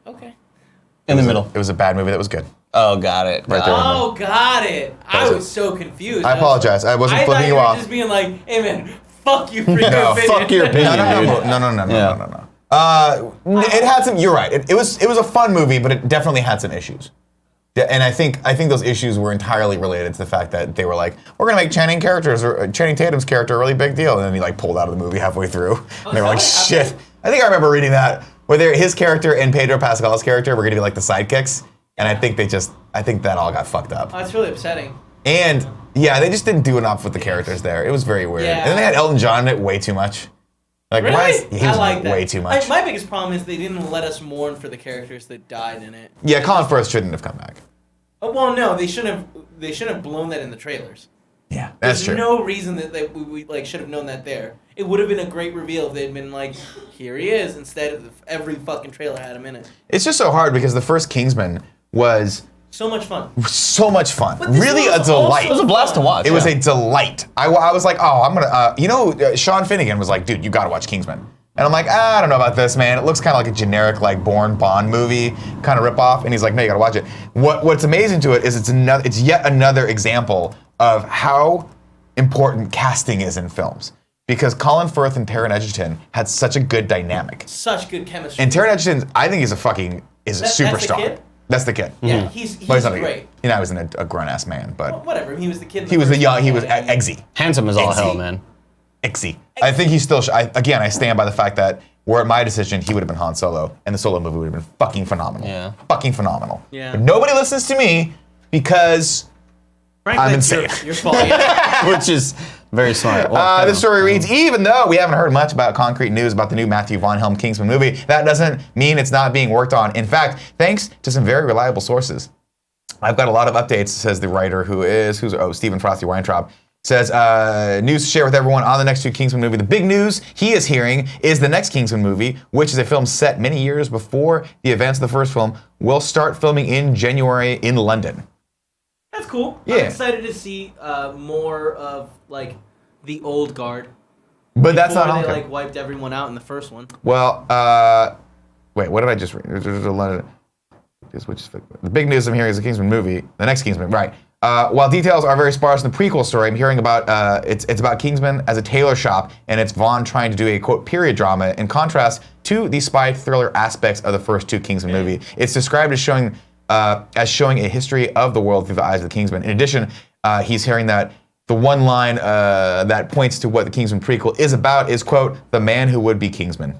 Okay.
In the middle.
It was a bad movie that was good.
Oh, got it.
Right there.
Oh, got it. I
was
was
it.
so confused.
I apologize. I wasn't
I
flipping
thought
you
were
off.
just being like, hey man, fuck you for your
No,
opinion.
fuck your opinion.
No. It had some. You're right. It was a fun movie, but it definitely had some issues. Yeah, and I think those issues were entirely related to the fact that they were like, we're gonna make Channing Tatum's character a really big deal, and then he like pulled out of the movie halfway through. And they were like,
is that what
shit. I think I remember reading that where his character and Pedro Pascal's character were gonna be like the sidekicks, and I think that all got fucked up.
Oh, that's really upsetting.
And yeah, they just didn't do enough with the characters there. It was very weird.
Yeah.
And then they had Elton John in it way too much. Like,
Really?
why is, he
I
was
like that.
way too much.
My biggest problem is they didn't let us mourn for the characters that died in it.
Yeah, Colin Firth shouldn't have come back.
Oh, well, no, they shouldn't have blown that in the trailers.
Yeah, that's true.
There's no reason that we like should have known that there. It would have been a great reveal if they'd been like, here he is, instead of every fucking trailer had him in it.
It's just so hard because the first Kingsman was
So much fun.
so much fun.
But this
Really
one
a
was
delight.
It was a blast to watch.
It was a delight. I was like, oh, I'm gonna, Sean Finnegan was like, dude, you gotta watch Kingsman. And I'm like, I don't know about this, man. It looks kind of like a generic, like, Bourne Bond movie kind of ripoff. And he's like, no, you gotta watch it. What's amazing to it is it's yet another example of how important casting is in films. Because Colin Firth and Taron Egerton had such a good dynamic.
Such good chemistry.
And Taron Egerton, I think he's a superstar.
That's the kid?
That's the kid.
Yeah, he's
But he's not
great.
You know, he wasn't a grown-ass man, but
Well, whatever. He was the kid. in
he was the
first
young,
one.
he was
Yeah, yeah.
eggsy.
Handsome as all
Exy.
hell, man.
Ixie. I think he still. Again, I stand by the fact that were it my decision, he would have been Han Solo, and the Solo movie would have been fucking phenomenal.
Yeah.
Fucking phenomenal.
Yeah.
But nobody listens to me because
Frankly,
I'm
it's
insane.
Your fault. Yeah.
Which is very smart. Well,
the story reads, even though we haven't heard much about concrete news about the new Matthew Von Helm Kingsman movie, that doesn't mean it's not being worked on. In fact, thanks to some very reliable sources, I've got a lot of updates, says the writer Stephen Frosty Weintraub. Says, news to share with everyone on the next two Kingsman movie. The big news he is hearing is the next Kingsman movie, which is a film set many years before the events of the first film, will start filming in January in London.
That's cool.
Yeah.
I'm excited to see more of like the old guard.
But that's
before
not
they
okay.
like wiped everyone out in the first one.
Well, wait, what did I just read? The big news I'm hearing is the Kingsman movie, the next Kingsman, right. While details are very sparse in the prequel story, I'm hearing about, it's about Kingsman as a tailor shop, and it's Vaughn trying to do a, quote, period drama, in contrast to the spy thriller aspects of the first two Kingsman movie. It's described as showing a history of the world through the eyes of the Kingsman. In addition, he's hearing that the one line that points to what the Kingsman prequel is about is, quote, the man who would be Kingsman.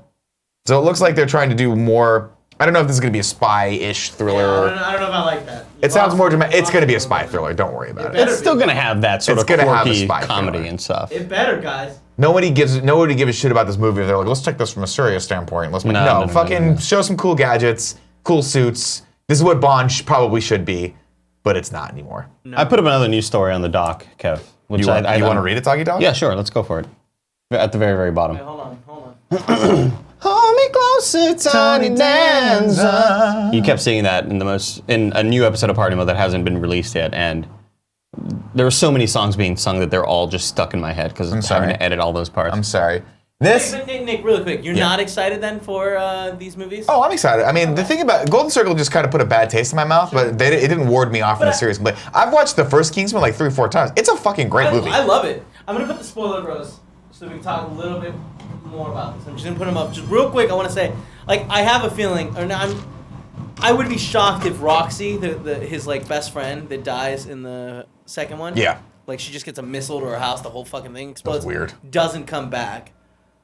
So it looks like they're trying to do more. I don't know if this is going to be a spy-ish thriller.
I don't know if I like that.
It sounds more dramatic. It's going to be a spy thriller. Don't worry about it.
it's still going to have that sort
It's
of
gonna have a
quirky
spy
comedy
thriller.
and stuff.
It better, guys.
Nobody gives a shit about this movie. They're like, let's take this from a serious standpoint. Let's make
No,
fucking show some cool gadgets, cool suits. This is what Bond probably should be, but it's not anymore.
I put up another news story on the doc, Kev. Which
You want to read it, Doggy Dog?
Yeah, sure. Let's go for it. At the very, very bottom.
Wait, hold on.
Hold me closer, Tony Danza. You kept singing that in a new episode of Party Mode that hasn't been released yet, and there are so many songs being sung that they're all just stuck in my head because I'm having to edit all those parts.
I'm sorry. This.
But Nick, really quick, you're not excited then for these movies?
Oh, I'm excited. I mean, the thing about Golden Circle just kind of put a bad taste in my mouth, but it didn't ward me off in a serious way. I've watched the first Kingsman like 3 or 4 times. It's a fucking great movie.
I love it. I'm gonna put the spoiler bros so we can talk a little bit more about this. I'm just gonna put them up just real quick. I want to say, like, I have a feeling, I would be shocked if Roxy, his like best friend that dies in the second one,
Yeah.
like she just gets a missile to her house, the whole fucking thing explodes.
Weird.
Doesn't come back.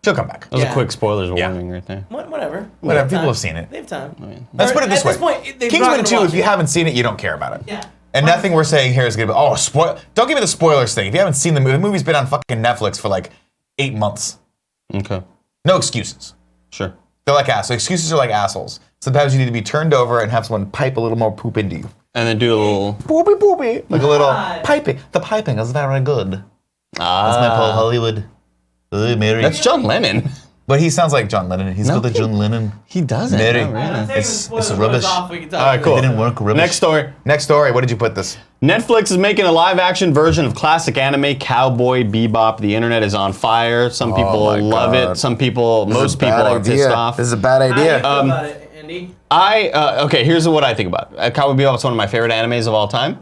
She'll come back.
That was
Yeah.
a quick spoilers
Yeah.
warning right there.
Whatever.
Whatever, people have seen it.
They have time.
Let's put it this
At
way.
this point, they're not
Kingsman
gonna
2,
watch
if you
it.
haven't seen it, you don't care about it.
Yeah.
And nothing we're saying here is going to be, oh, spoil. Don't give me the spoilers thing. If you haven't seen the movie's been on fucking Netflix for like 8 months.
Okay.
No excuses.
Sure.
They're like assholes. Excuses are like assholes. Sometimes you need to be turned over and have someone pipe a little more poop into you.
And then do a little.
Boopy boopy. Like a little
God.
piping. The piping is very good.
Ah.
That's my Paul Hollywood. Mary.
That's John Lennon.
But he sounds like John Lennon. He's got the John Lennon.
He doesn't.
Mary.
not really.
I'm taking
It's
the spoilers
rubbish.
off. We can talk
All right,
about
cool.
It didn't work. Rubbish.
Next story.
Next story. What did you put this?
Netflix is making a live-action version of classic anime Cowboy Bebop. The internet is on fire. Some people
my
love
God.
it. Some people, most people are pissed off.
This is a bad
How do you
idea.
feel about it, Andy?
Okay, here's what I think about it. Cowboy Bebop is one of my favorite animes of all time.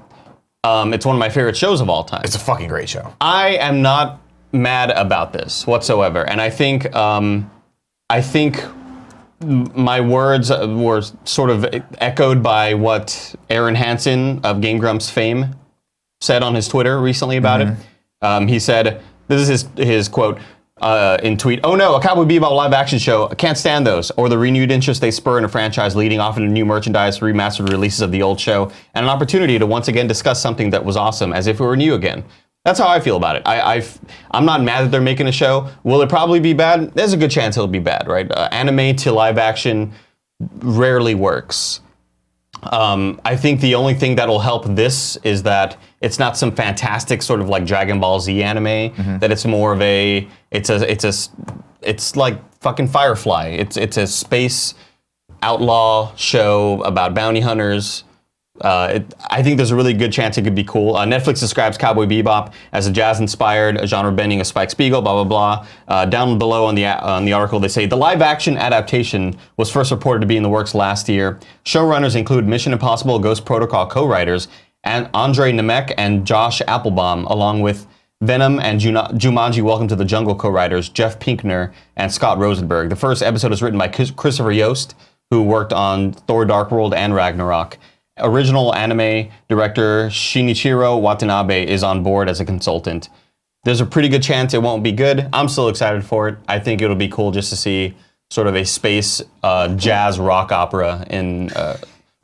It's one of my favorite shows of all time.
It's a fucking great show.
I am not mad about this whatsoever, and I think my words were sort of echoed by what Aaron Hansen of Game Grumps fame said on his Twitter recently about it. He said, this is his quote in tweet, "Oh no, a Cowboy Bebop live action show. I can't stand those. Or the renewed interest they spur in a franchise leading off into new merchandise, remastered releases of the old show, and an opportunity to once again discuss something that was awesome as if it were new again." That's how I feel about it. I'm not mad that they're making a show. Will it probably be bad? There's a good chance it'll be bad, right? Anime to live action rarely works. I think the only thing that'll help this is that it's not some fantastic sort of like Dragon Ball Z anime. That it's more of it's like fucking Firefly. It's a space outlaw show about bounty hunters. I think there's a really good chance it could be cool. Netflix describes Cowboy Bebop as a jazz-inspired, genre bending of Spike Spiegel, blah, blah, blah. Down below on the article, they say, the live-action adaptation was first reported to be in the works last year. Showrunners include Mission Impossible Ghost Protocol co-writers and Andre Nemec and Josh Applebaum, along with Venom and Jumanji Welcome to the Jungle co-writers Jeff Pinkner and Scott Rosenberg. The first episode is written by Christopher Yost, who worked on Thor Dark World and Ragnarok. Original anime director Shinichiro Watanabe is on board as a consultant. There's a pretty good chance it won't be good. I'm still excited for it. I think it'll be cool just to see sort of a space jazz rock opera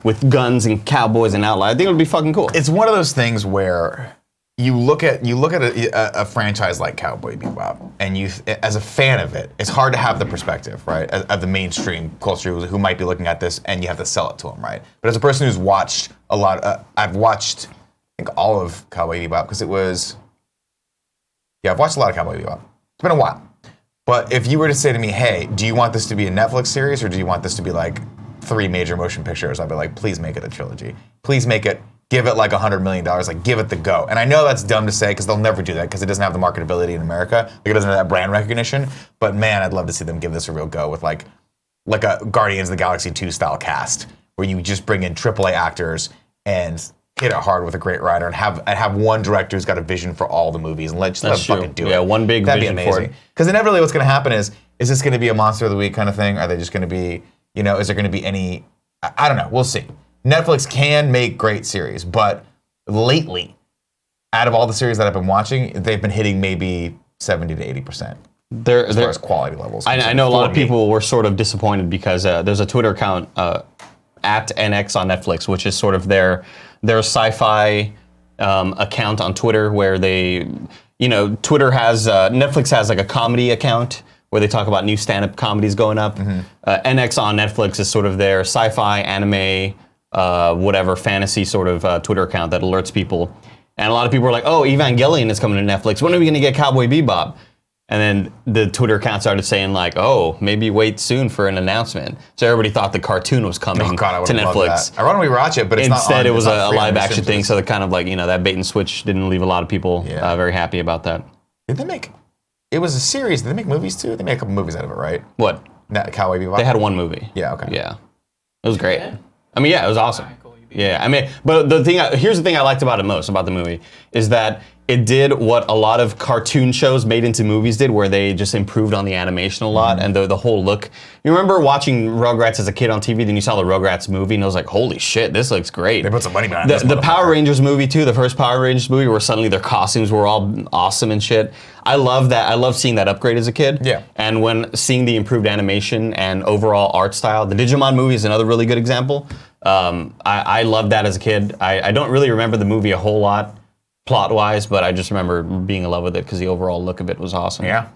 with guns and cowboys and outlaws. I think it'll be fucking cool.
It's one of those things where you look at a franchise like Cowboy Bebop, and you, as a fan of it, it's hard to have the perspective, right, of the mainstream culture who might be looking at this, and you have to sell it to them, right? But as a person who's watched a lot, I've watched, I think, all of Cowboy Bebop because I've watched a lot of Cowboy Bebop. It's been a while. But if you were to say to me, hey, do you want this to be a Netflix series, or do you want this to be like 3 major motion pictures? I'd be like, please make it a trilogy. Please make it. Give it like $100 million, like give it the go. And I know that's dumb to say because they'll never do that because it doesn't have the marketability in America. Like it doesn't have that brand recognition. But man, I'd love to see them give this a real go with like a Guardians of the Galaxy 2 style cast where you just bring in AAA actors and hit it hard with a great writer and have one director who's got a vision for all the movies and let them fucking do it.
Yeah, one big
That'd
vision
be
for
amazing.
it.
Because inevitably what's going to happen is this going to be a Monster of the Week kind of thing? Are they just going to be, is there going to be any, I don't know, we'll see. Netflix can make great series, but lately, out of all the series that I've been watching, they've been hitting maybe 70 to 80% as far as quality levels.
I know a lot of people were sort of disappointed because there's a Twitter account at NX on Netflix, which is sort of their sci-fi account on Twitter, where they, Twitter has Netflix has like a comedy account where they talk about new stand-up comedies going up. NX on Netflix is sort of their sci-fi anime. Whatever fantasy sort of Twitter account that alerts people. And a lot of people are like, oh, Evangelion is coming to Netflix. When are we going to get Cowboy Bebop? And then the Twitter account started saying like, oh, maybe wait soon for an announcement. So everybody thought the cartoon was coming to Netflix.
I want to rewatch it, but it's
Instead, it was a live
stream
action thing. So the kind of like, that bait and switch didn't leave a lot of people very happy about that.
Did they make, it was a series. Did they make movies too? They made a couple movies out of it, right?
What?
Cowboy Bebop?
They had one movie.
Yeah, okay.
Yeah. It was great. I mean, yeah, it was awesome. Yeah, I mean, but here's the thing I liked about it most, about the movie, is that it did what a lot of cartoon shows made into movies did, where they just improved on the animation a lot and the whole look. You remember watching Rugrats as a kid on TV, then you saw the Rugrats movie, and it was like, holy shit, this looks great.
They put some money behind this.
The Power Rangers movie too, the first Power Rangers movie, where suddenly their costumes were all awesome and shit. I love that. I love seeing that upgrade as a kid.
Yeah.
And when seeing the improved animation and overall art style, the Digimon movie is another really good example. I loved that as a kid. I don't really remember the movie a whole lot, plot-wise, but I just remember being in love with it because the overall look of it was awesome.
Yeah.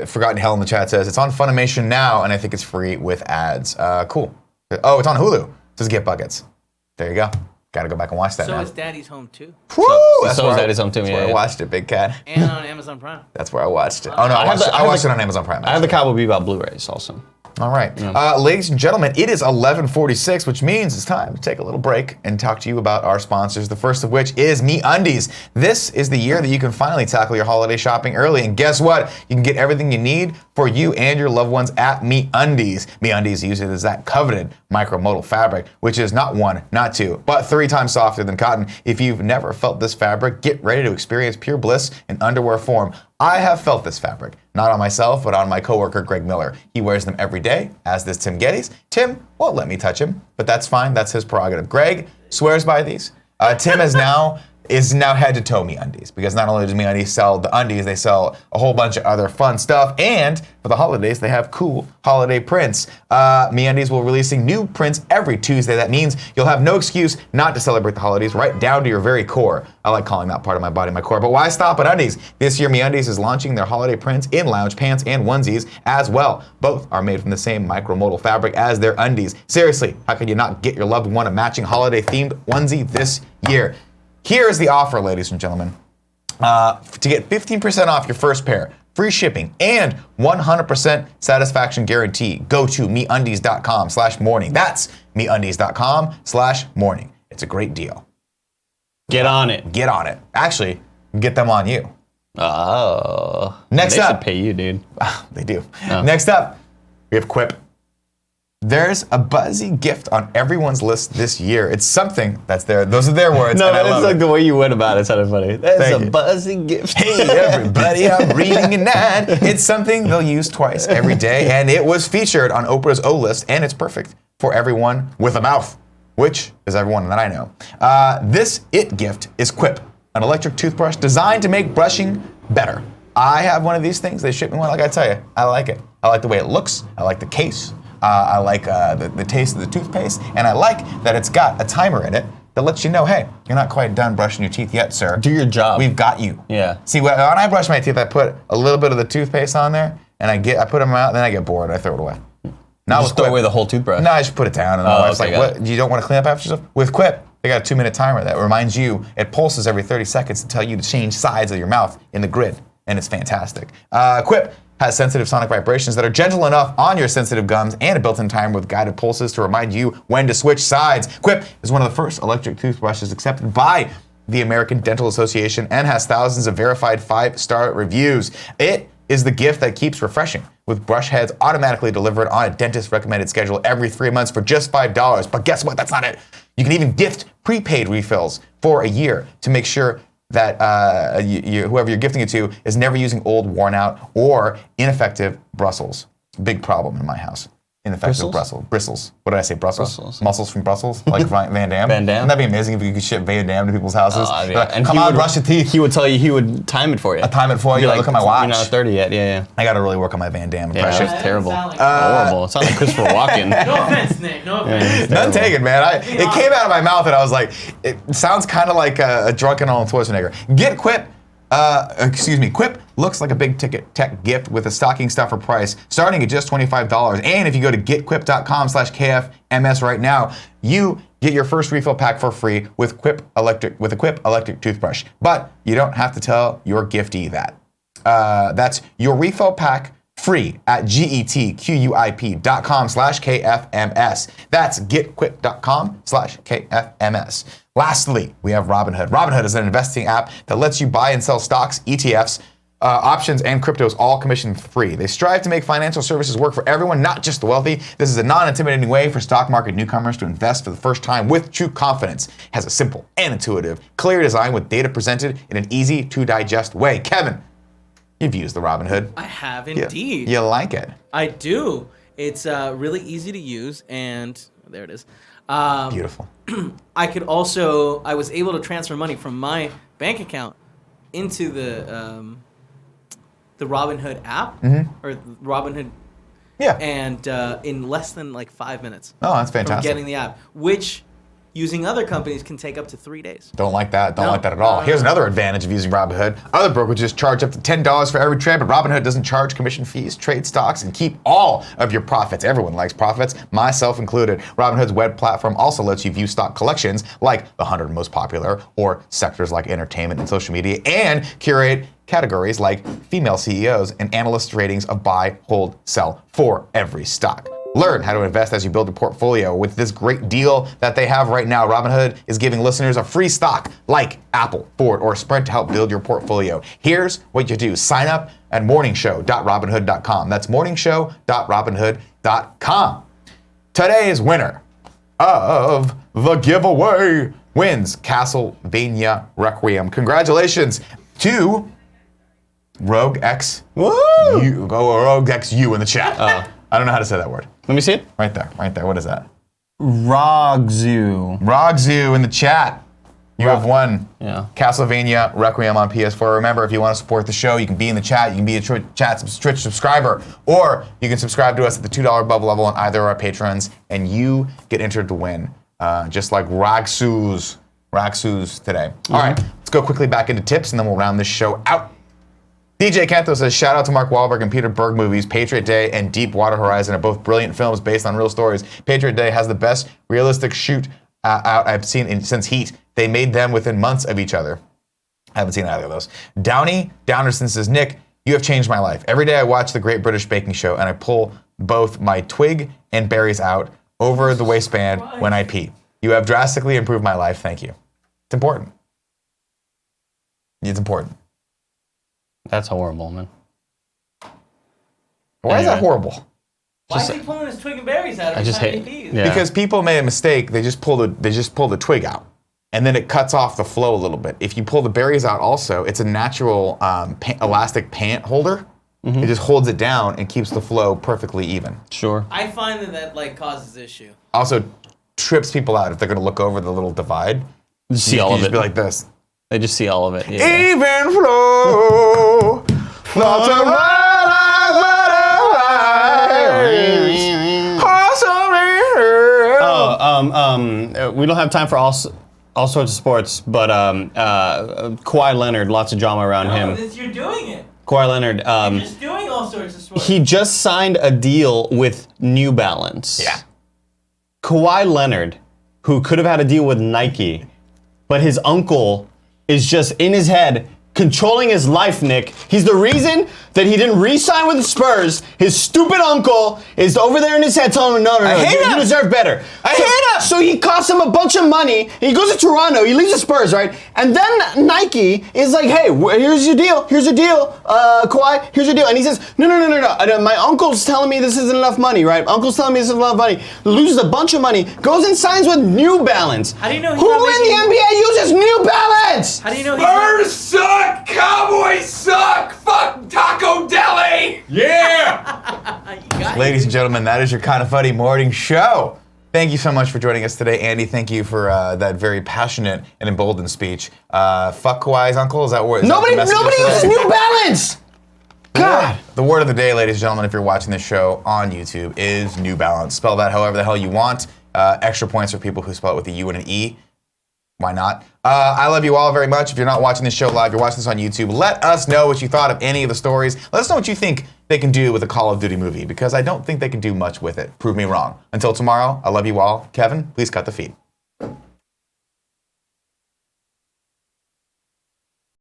Forgotten Hell in the chat says, it's on Funimation now, and I think it's free with ads. Cool. Oh, it's on Hulu. Just get buckets. There you go. Got to go back and watch that
So
now.
is Daddy's Home too,
Woo!
So is Daddy's Home too,
That's where I
yeah.
watched it, Big Cat.
and on Amazon Prime.
That's where I watched it. Oh, no, I watched it on Amazon Prime.
I have the Cowboy Bebop Blu-rays also.
All right. Ladies and gentlemen, it is 11:46, which means it's time to take a little break and talk to you about our sponsors, the first of which is MeUndies. This is the year that you can finally tackle your holiday shopping early, and guess what? You can get everything you need for you and your loved ones at MeUndies. MeUndies uses that coveted micromodal fabric, which is not one, not two, but 3 times softer than cotton. If you've never felt this fabric, get ready to experience pure bliss in underwear form. I have felt this fabric, not on myself, but on my coworker, Greg Miller. He wears them every day, as does Tim Gettys. Tim won't let me touch him, but that's fine. That's his prerogative. Greg swears by these. Tim is now head to toe MeUndies, because not only does MeUndies sell the undies, they sell a whole bunch of other fun stuff, and for the holidays, they have cool holiday prints. MeUndies will be releasing new prints every Tuesday. That means you'll have no excuse not to celebrate the holidays, right down to your very core. I like calling that part of my body my core, but why stop at undies? This year, MeUndies is launching their holiday prints in lounge pants and onesies as well. Both are made from the same micromodal fabric as their undies. Seriously, how could you not get your loved one a matching holiday-themed onesie this year? Here's the offer, ladies and gentlemen. To get 15% off your first pair, free shipping, and 100% satisfaction guarantee, go to MeUndies.com/morning. That's MeUndies.com/morning. It's a great deal.
Get on it.
Get on it. Actually, get them on you.
Oh.
Next
they
up.
should pay you, dude.
They do.
Oh.
Next up, we have Quip. There's a buzzy gift on everyone's list this year. It's something that's there. Those are their words.
No,
and I
it's
love
like
it.
the way you went about it sounded funny. That's
Thank
a
you.
buzzing gift.
Hey everybody, I'm reading an ad. It's something they'll use twice every day, and it was featured on Oprah's O List, and it's perfect for everyone with a mouth, which is everyone that I know. This It gift is Quip, an electric toothbrush designed to make brushing better. I have one of these things. They ship me one. Like I tell you, I like it. I like the way it looks. I like the case. I like the taste of the toothpaste, and I like that it's got a timer in it that lets you know, hey, you're not quite done brushing your teeth yet, sir.
Do your job.
We've got you.
Yeah.
See, when I brush my teeth, I put a little bit of the toothpaste on there, and I put them out, then I get bored, and I throw it away. Now
Just throw away the whole toothbrush.
No, I just put it down, and my wife's
okay,
like,
got
"What? You don't want to clean up after yourself?" With Quip, they got a 2-minute timer that reminds you. It pulses every 30 seconds to tell you to change sides of your mouth in the grid, and it's fantastic. Quip has sensitive sonic vibrations that are gentle enough on your sensitive gums, and a built-in timer with guided pulses to remind you when to switch sides. Quip is one of the first electric toothbrushes accepted by the American Dental Association and has thousands of verified 5-star reviews. It is the gift that keeps refreshing, with brush heads automatically delivered on a dentist-recommended schedule every 3 months for just $5. But guess what? That's not it. You can even gift prepaid refills for a year to make sure that whoever you're gifting it to is never using old, worn out, or ineffective Brussels. Big problem in my house. Ineffective bristles. What did I say? Brussels? Muscles from Brussels? Like Van Damme?
Van Damme?
Wouldn't that be amazing if you could ship Van Damme to people's houses?
Yeah.
Like,
And
come
he
on,
would-
brush your teeth.
He would tell you, he would time it for you.
I time it for you.
Be
Look at my watch.
You're not 30 yet. Yeah.
I got to really work on my Van Damme
Yeah,
impression.
that was terrible.
Sound like-
Horrible. It sounded like Christopher Walken.
No offense, Nick. No offense.
None taken, man. It came out of my mouth and I was like, it sounds kind of like a drunken Arnold Schwarzenegger. Get Quip. Quip looks like a big ticket tech gift with a stocking stuffer price starting at just $25. And if you go to getquip.com/KFMS right now, you get your first refill pack for free with a Quip electric toothbrush. But you don't have to tell your giftee that. That's your refill pack free at getquip.com/KFMS. That's getquip.com/KFMS. Lastly, we have Robinhood. Robinhood is an investing app that lets you buy and sell stocks, ETFs, options and cryptos all commission free. They strive to make financial services work for everyone, not just the wealthy. This is a non-intimidating way for stock market newcomers to invest for the first time with true confidence. It has a simple and intuitive, clear design with data presented in an easy to digest way. Kevin, you've used the Robinhood.
I have indeed.
You like it?
I do. It's really easy to use, and there it is.
Beautiful.
I was able to transfer money from my bank account into the Robinhood app, or Robinhood, and in less than like 5 minutes.
Oh, that's fantastic.
From getting the app, which using other companies can take up to 3 days.
Don't like that. Don't like that at all. Here's another advantage of using Robinhood. Other brokerages charge up to $10 for every trade, but Robinhood doesn't charge commission fees, trade stocks, and keep all of your profits. Everyone likes profits, myself included. Robinhood's web platform also lets you view stock collections like the 100 most popular or sectors like entertainment and social media, and curate categories like female CEOs and analyst ratings of buy, hold, sell for every stock. Learn how to invest as you build a portfolio with this great deal that they have right now. Robinhood is giving listeners a free stock like Apple, Ford, or Sprint to help build your portfolio. Here's what you do. Sign up at morningshow.robinhood.com. That's morningshow.robinhood.com. Today's winner of the giveaway wins Castlevania Requiem. Congratulations to Rogue X.
Woo!
Rogue X U in the chat. I don't know how to say that word.
Let me see it.
Right there. What is that?
Rogzu.
Rogzu in the chat. You have won Castlevania Requiem on PS4. Remember, if you want to support the show, you can be in the chat. You can be a Twitch subscriber, or you can subscribe to us at the $2 bubble level on either of our patrons, and you get entered to win, just like Rogzu's today. All right, let's go quickly back into tips, and then we'll round this show out. DJ Kento says, shout out to Mark Wahlberg and Peter Berg movies. Patriot Day and Deepwater Horizon are both brilliant films based on real stories. Patriot Day has the best realistic shoot out I've seen since Heat. They made them within months of each other. I haven't seen either of those. Downerson says, Nick, you have changed my life. Every day I watch the Great British Baking Show and I pull both my twig and berries out over the waistband when I pee. You have drastically improved my life. Thank you. It's important. It's important.
That's horrible, man.
Why is that horrible?
Why is he pulling his twig and berries out every time he pees?
Yeah.
Because people made a mistake. They just pull the twig out, and then it cuts off the flow a little bit. If you pull the berries out, also, it's a natural elastic pant holder. It just holds it down and keeps the flow perfectly even.
Sure.
I find that like causes issue.
Also, trips people out if they're going to look over the little divide.
You see all of
just
it.
be like this.
They just see all of it. Yeah.
Even flow, not a
we don't have time for all sorts of sports, but Kawhi Leonard, lots of drama around him.
You're doing it.
Kawhi Leonard.
You're just doing all sorts of sports.
He just signed a deal with New Balance.
Yeah.
Kawhi Leonard, who could have had a deal with Nike, but his uncle is just in his head controlling his life, Nick. He's the reason that he didn't re-sign with the Spurs. His stupid uncle is over there in his head telling him, no, you deserve better. I hate him! So he costs him a bunch of money. He goes to Toronto. He leaves the Spurs, right? And then Nike is like, hey, here's your deal. Kawhi, here's your deal. And he says, no. My uncle's telling me this isn't enough money, right? Uncle's telling me this isn't enough money. Loses a bunch of money. Goes and signs with New Balance.
How do you know he's
Who
not
in the
making-
NBA uses New Balance?
How do you know he's not-
Spurs suck! Cowboys suck! Fuck Taco Deli! Yeah!
Ladies and gentlemen, that is your Kind of Funny morning show. Thank you so much for joining us today, Andy. Thank you for that very passionate and emboldened speech. Fuck Kawhi's uncle, is that word?
Nobody uses New Balance! God!
The word of the day, ladies and gentlemen, if you're watching this show on YouTube, is New Balance. Spell that however the hell you want. Extra points for people who spell it with a U and an E. Why not? I love you all very much. If you're not watching this show live, you're watching this on YouTube, let us know what you thought of any of the stories. Let us know what you think they can do with a Call of Duty movie, because I don't think they can do much with it. Prove me wrong. Until tomorrow, I love you all. Kevin, please cut the feed.